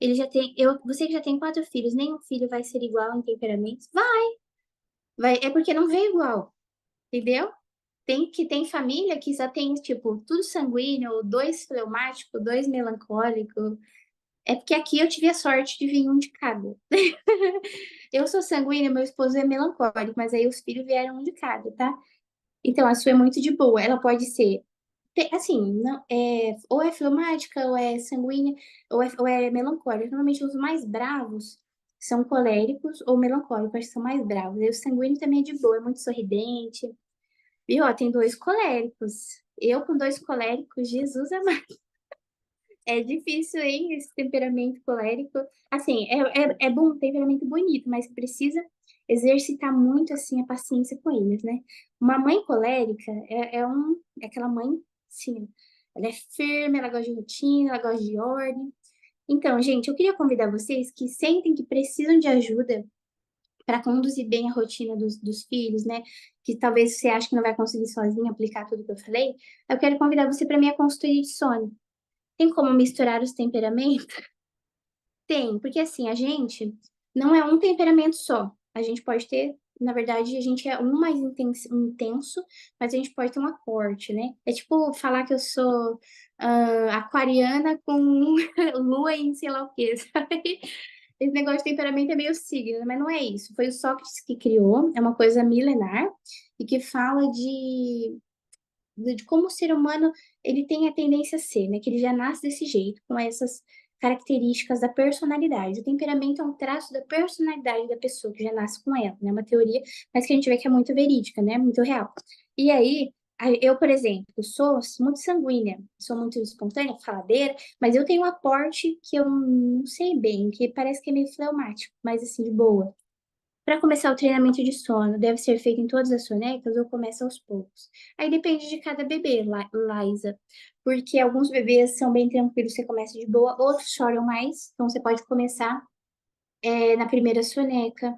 Ele já tem, você que já tem 4 filhos, nenhum filho vai ser igual em temperamento? Vai, é porque não veio igual, entendeu? Tem família que só tem, tipo, tudo sanguíneo, 2 fleumático, 2 melancólico. É porque aqui eu tive a sorte de vir um de cada. Eu sou sanguínea, meu esposo é melancólico, mas aí os filhos vieram um de cada, tá? Então a sua é muito de boa. Ela pode ser assim, não, ou é fleumática, ou é sanguínea, ou é melancólica. Normalmente os mais bravos são coléricos ou melancólicos, acho que são mais bravos. E o sanguíneo também é de boa, é muito sorridente. E ó, tem 2 coléricos. Eu com 2 coléricos, Jesus amado. É difícil, hein, esse temperamento colérico. Assim, é bom, um temperamento bonito, mas precisa exercitar muito, assim, a paciência com eles, né? Uma mãe colérica é aquela mãe, sim, ela é firme, ela gosta de rotina, ela gosta de ordem. Então, gente, eu queria convidar vocês que sentem que precisam de ajuda para conduzir bem a rotina dos filhos, né? Que talvez você ache que não vai conseguir sozinho aplicar tudo que eu falei. Eu quero convidar você para minha consultoria de sono. Tem como misturar os temperamentos? Tem, porque assim, a gente não é um temperamento só. A gente pode ter Na verdade, a gente é um mais intenso, mas a gente pode ter um aporte, né? É tipo falar que eu sou aquariana com lua em sei lá o quê, sabe? Esse negócio de temperamento é meio signo, mas não é isso. Foi o Sócrates que criou, é uma coisa milenar, e que fala de como o ser humano ele tem a tendência a ser, né? Que ele já nasce desse jeito, com essas características da personalidade. O temperamento é um traço da personalidade da pessoa que já nasce com ela, né? Uma teoria, mas que a gente vê que é muito verídica, né? Muito real. E aí, eu, por exemplo, sou muito sanguínea, sou muito espontânea, faladeira, mas eu tenho um aporte que eu não sei bem, que parece que é meio fleumático, mas assim, de boa. Para começar o treinamento de sono, deve ser feito em todas as sonecas ou começa aos poucos? Aí depende de cada bebê, Liza, porque alguns bebês são bem tranquilos, você começa de boa, outros choram mais, então você pode começar na primeira soneca,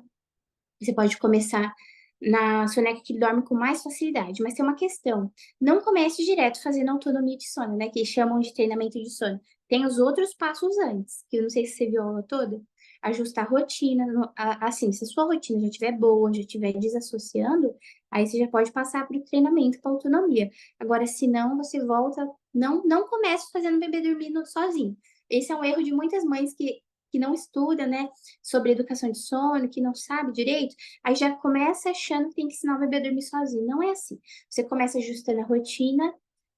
você pode começar na soneca que dorme com mais facilidade, mas tem uma questão, não comece direto fazendo autonomia de sono, né, que chamam de treinamento de sono. Tem os outros passos antes, que eu não sei se você viu a aula toda, ajustar a rotina, assim, se a sua rotina já estiver boa, já estiver desassociando, aí você já pode passar para o treinamento para autonomia. Agora, se não, você volta, não comece fazendo o bebê dormindo sozinho. Esse é um erro de muitas mães que não estudam, né, sobre educação de sono, que não sabe direito, aí já começa achando que tem que ensinar o bebê a dormir sozinho. Não é assim. Você começa ajustando a rotina,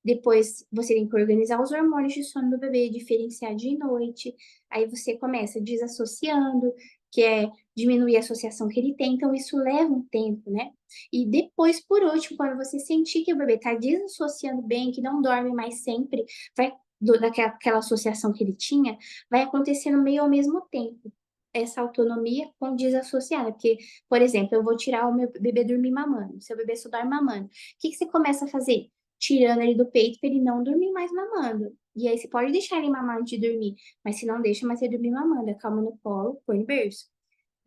depois você tem que organizar os hormônios de sono do bebê, diferenciar dia e noite. Aí você começa desassociando, que é diminuir a associação que ele tem. Então, isso leva um tempo, né? E depois, por último, quando você sentir que o bebê está desassociando bem, que não dorme mais sempre, vai daquela associação que ele tinha, vai acontecendo meio ao mesmo tempo. Essa autonomia com desassociar, né? Porque, por exemplo, eu vou tirar o meu bebê dormir mamando, seu bebê só dorme mamando. O que que você começa a fazer? Tirando ele do peito para ele não dormir mais mamando. E aí você pode deixar ele mamar antes de dormir, mas se não deixa mais ele dormir mamando, acalma no colo, põe no berço.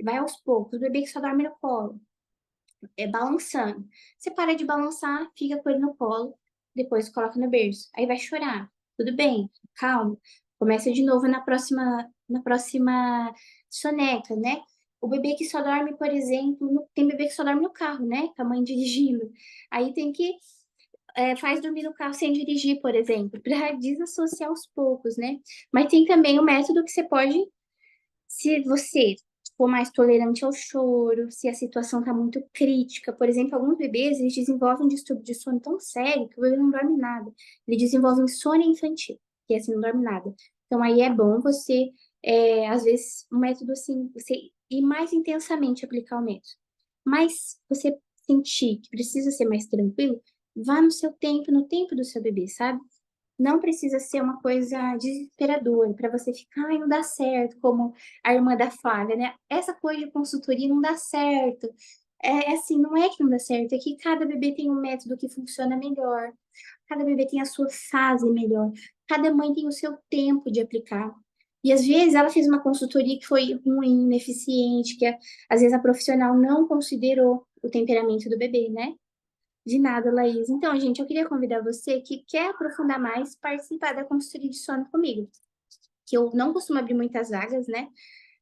Vai aos poucos, o bebê que só dorme no colo, balançando. Você para de balançar, fica com ele no colo, depois coloca no berço. Aí vai chorar. Tudo bem, calma. Começa de novo na próxima soneca, né? O bebê que só dorme, por exemplo, tem bebê que só dorme no carro, né? Com a mãe dirigindo. Aí tem que faz dormir no carro sem dirigir, por exemplo, para desassociar aos poucos, né? Mas tem também o método que você pode se você for mais tolerante ao choro, se a situação está muito crítica, por exemplo, alguns bebês eles desenvolvem um distúrbio de sono tão sério que o bebê não dorme nada. Ele desenvolve insônia infantil, que é assim, não dorme nada. Então aí é bom você, às vezes, um método assim, você ir mais intensamente aplicar o método. Mas você sentir que precisa ser mais tranquilo, vá no seu tempo, no tempo do seu bebê, sabe? Não precisa ser uma coisa desesperadora para você ficar, ai, não dá certo, como a irmã da Flávia, né? Essa coisa de consultoria não dá certo. É assim, não é que não dá certo, é que cada bebê tem um método que funciona melhor, cada bebê tem a sua fase melhor, cada mãe tem o seu tempo de aplicar. E às vezes ela fez uma consultoria que foi ruim, ineficiente, às vezes a profissional não considerou o temperamento do bebê, né? De nada, Laís. Então, gente, eu queria convidar você que quer aprofundar mais, participar da consultoria de sono comigo, que eu não costumo abrir muitas vagas, né?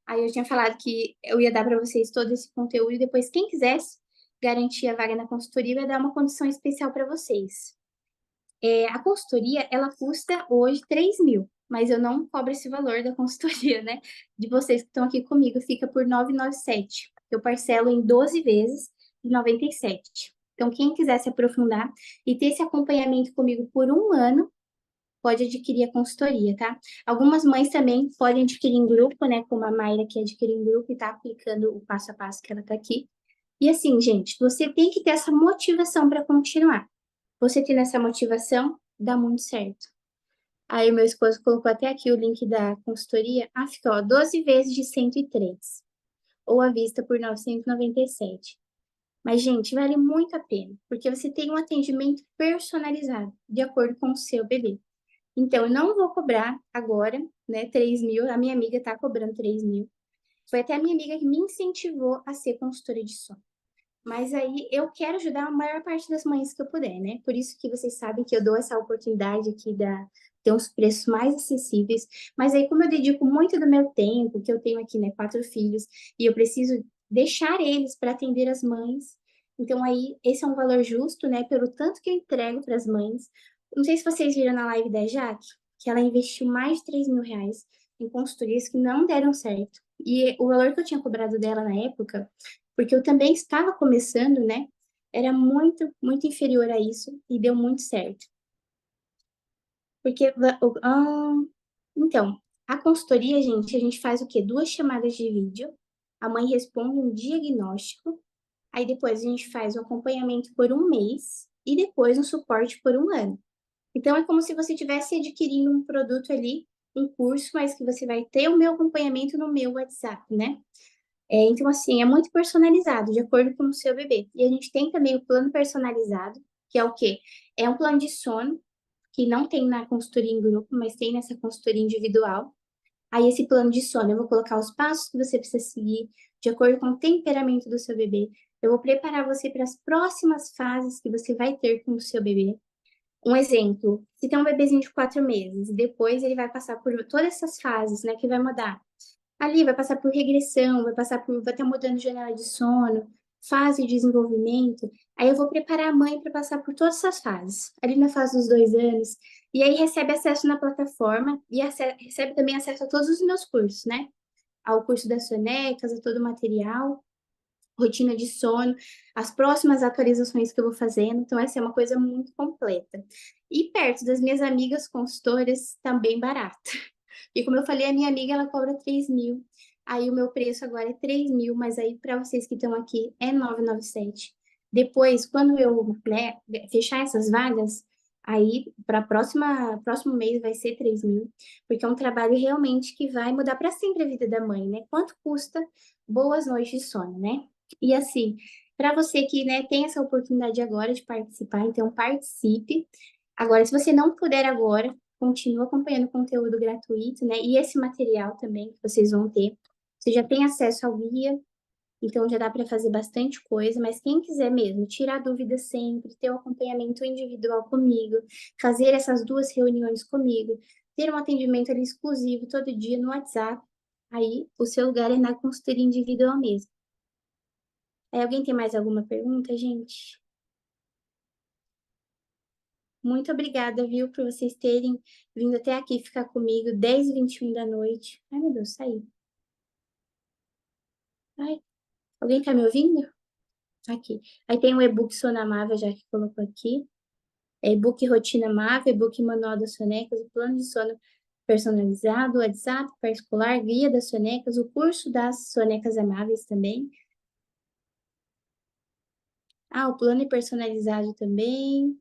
Aí eu tinha falado que eu ia dar para vocês todo esse conteúdo e depois, quem quisesse garantir a vaga na consultoria, eu ia dar uma condição especial para vocês. A consultoria, ela custa hoje 3 mil, mas eu não cobro esse valor da consultoria, né? De vocês que estão aqui comigo, fica por 997. Eu parcelo em 12 vezes de 97. Então, quem quiser se aprofundar e ter esse acompanhamento comigo por um ano, pode adquirir a consultoria, tá? Algumas mães também podem adquirir em grupo, né? Como a Mayra, que adquire em grupo e tá aplicando o passo a passo que ela tá aqui. E assim, gente, você tem que ter essa motivação para continuar. Você tendo essa motivação, dá muito certo. Aí meu esposo colocou até aqui o link da consultoria. Ah, ficou, ó, 12 vezes de 103. Ou à vista por 997. Mas, gente, vale muito a pena, porque você tem um atendimento personalizado, de acordo com o seu bebê. Então, eu não vou cobrar agora, né, 3 mil. A minha amiga tá cobrando 3 mil. Foi até a minha amiga que me incentivou a ser consultora de sono. Mas aí eu quero ajudar a maior parte das mães que eu puder, né? Por isso que vocês sabem que eu dou essa oportunidade aqui da ter uns preços mais acessíveis. Mas aí, como eu dedico muito do meu tempo, que eu tenho aqui, né, 4 filhos, e eu preciso deixar eles para atender as mães. Então, aí, esse é um valor justo, né, pelo tanto que eu entrego para as mães. Não sei se vocês viram na live da Jaque, que ela investiu mais de R$ 3.000 em consultorias que não deram certo. E o valor que eu tinha cobrado dela na época, porque eu também estava começando, né, era muito, muito inferior a isso e deu muito certo. Porque, então, a consultoria, gente, a gente faz o quê? 2 chamadas de vídeo, a mãe responde um diagnóstico, aí depois a gente faz o acompanhamento por um mês e depois um suporte por um ano. Então, é como se você estivesse adquirindo um produto ali, um curso, mas que você vai ter o meu acompanhamento no meu WhatsApp, né? Então, assim, é muito personalizado, de acordo com o seu bebê. E a gente tem também o plano personalizado, que é o quê? É um plano de sono, que não tem na consultoria em grupo, mas tem nessa consultoria individual. Aí, esse plano de sono, eu vou colocar os passos que você precisa seguir, de acordo com o temperamento do seu bebê. Eu vou preparar você para as próximas fases que você vai ter com o seu bebê. Um exemplo, se tem um bebezinho de 4 meses, e depois ele vai passar por todas essas fases, né, que vai mudar. Ali vai passar por regressão, vai estar mudando de janela de sono, fase de desenvolvimento. Aí eu vou preparar a mãe para passar por todas essas fases. Ali na fase dos 2 anos, e aí recebe acesso na plataforma e recebe também acesso a todos os meus cursos, né? Ao curso das sonecas, a todo o material, rotina de sono, as próximas atualizações que eu vou fazendo. Então, essa é uma coisa muito completa. E perto das minhas amigas consultoras, também barato. E como eu falei, a minha amiga, ela cobra 3.000. Aí o meu preço agora é 3.000, mas aí para vocês que estão aqui é 997. Depois, quando eu, né, fechar essas vagas, aí para próximo mês vai ser 3.000, porque é um trabalho realmente que vai mudar para sempre a vida da mãe, né? Quanto custa boas noites de sono, né? E assim, para você que, né, tem essa oportunidade agora de participar, então participe. Agora, se você não puder agora, continua acompanhando o conteúdo gratuito, né? E esse material também que vocês vão ter. Você já tem acesso ao guia, então já dá para fazer bastante coisa, mas quem quiser mesmo tirar dúvidas sempre, ter um acompanhamento individual comigo, fazer essas 2 reuniões comigo, ter um atendimento ali exclusivo todo dia no WhatsApp, aí o seu lugar é na consultoria individual mesmo. Alguém tem mais alguma pergunta, gente? Muito obrigada, viu, por vocês terem vindo até aqui ficar comigo, 10h21 da noite. Ai, meu Deus, saí. Ai, alguém tá me ouvindo? Aqui. Aí tem o e-book Sono Amável, já que colocou aqui. E-book Rotina Amável, e-book Manual das Sonecas, o plano de sono personalizado, WhatsApp particular, guia das sonecas, o curso das sonecas amáveis também. Ah, o plano personalizado também.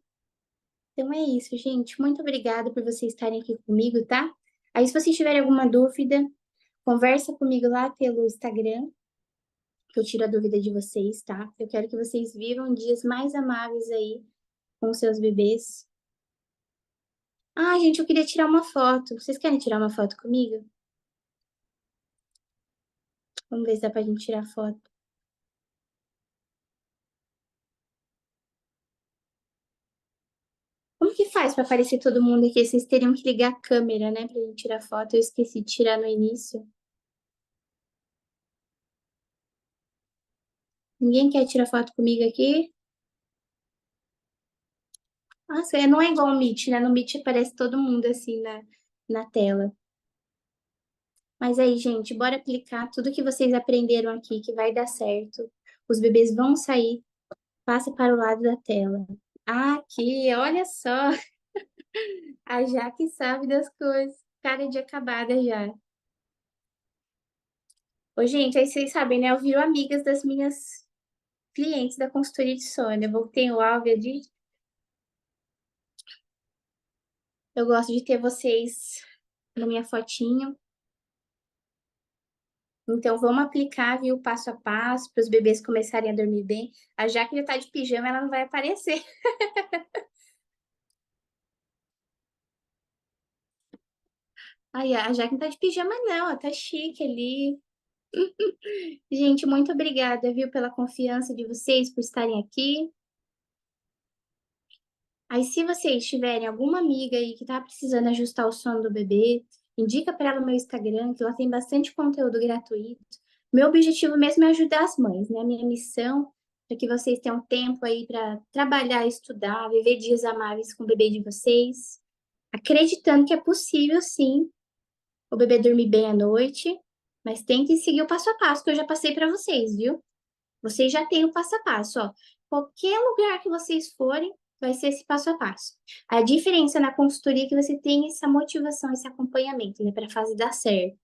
Então é isso, gente. Muito obrigada por vocês estarem aqui comigo, tá? Aí, se vocês tiverem alguma dúvida, conversa comigo lá pelo Instagram, que eu tiro a dúvida de vocês, tá? Eu quero que vocês vivam dias mais amáveis aí com seus bebês. Ah, gente, eu queria tirar uma foto. Vocês querem tirar uma foto comigo? Vamos ver se dá pra gente tirar foto. Como que faz pra aparecer todo mundo aqui? Vocês teriam que ligar a câmera, né, pra gente tirar foto. Eu esqueci de tirar no início. Ninguém quer tirar foto comigo aqui? Nossa, não é igual o Meet, né? No Meet aparece todo mundo assim na tela. Mas aí, gente, bora aplicar tudo que vocês aprenderam aqui, que vai dar certo. Os bebês vão sair, passa para o lado da tela. Aqui, olha só, a Jaque sabe das coisas. Cara de acabada já. Ô, gente, aí vocês sabem, né? Eu viro amigas das minhas clientes da consultoria de sono. Eu voltei o Álvia de. Eu gosto de ter vocês na minha fotinho. Então, vamos aplicar, viu, passo a passo, para os bebês começarem a dormir bem. A Jaque já tá de pijama, ela não vai aparecer. Ai, a Jaque não tá de pijama, não, ela tá chique ali. Gente, muito obrigada, viu, pela confiança de vocês, por estarem aqui. Aí, se vocês tiverem alguma amiga aí que tá precisando ajustar o sono do bebê, indica para ela o meu Instagram, que lá tem bastante conteúdo gratuito. Meu objetivo mesmo é ajudar as mães, né? Minha missão é que vocês tenham tempo aí para trabalhar, estudar, viver dias amáveis com o bebê de vocês, acreditando que é possível, sim, o bebê dormir bem à noite, mas tem que seguir o passo a passo que eu já passei para vocês, viu? Vocês já têm o passo a passo, ó. Qualquer lugar que vocês forem, vai ser esse passo a passo. A diferença na consultoria é que você tem essa motivação, esse acompanhamento, né, para a fase dar certo.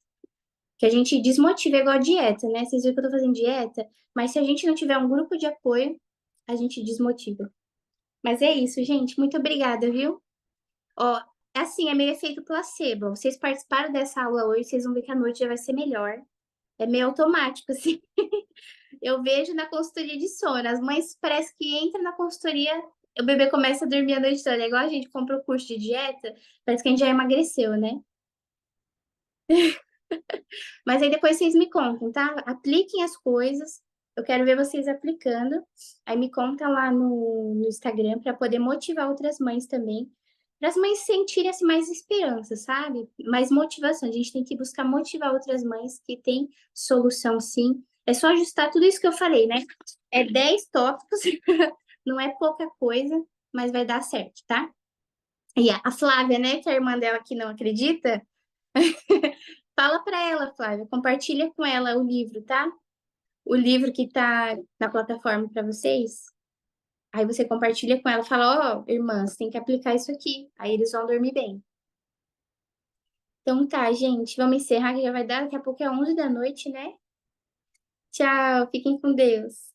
Que a gente desmotiva é igual a dieta, né? Vocês viram que eu tô fazendo dieta, mas se a gente não tiver um grupo de apoio, a gente desmotiva. Mas é isso, gente. Muito obrigada, viu? Ó, assim, é meio efeito placebo. Vocês participaram dessa aula hoje, vocês vão ver que a noite já vai ser melhor. É meio automático, assim. Eu vejo na consultoria de sono. As mães parece que entram na consultoria, o bebê começa a dormir a noite toda. É igual a gente compra o curso de dieta, parece que a gente já emagreceu, né? Mas aí depois vocês me contam, tá? Apliquem as coisas. Eu quero ver vocês aplicando. Aí me conta lá no Instagram para poder motivar outras mães também. Para as mães sentirem assim, mais esperança, sabe? Mais motivação. A gente tem que buscar motivar outras mães que têm solução, sim. É só ajustar tudo isso que eu falei, né? É 10 tópicos, não é pouca coisa, mas vai dar certo, tá? E a Flávia, né, que é a irmã dela que não acredita, fala para ela, Flávia, compartilha com ela o livro, tá? O livro que tá na plataforma para vocês. Aí você compartilha com ela, fala, ó, irmãs, tem que aplicar isso aqui. Aí eles vão dormir bem. Então tá, gente, vamos encerrar que já vai dar, daqui a pouco é 11 da noite, né? Tchau, fiquem com Deus.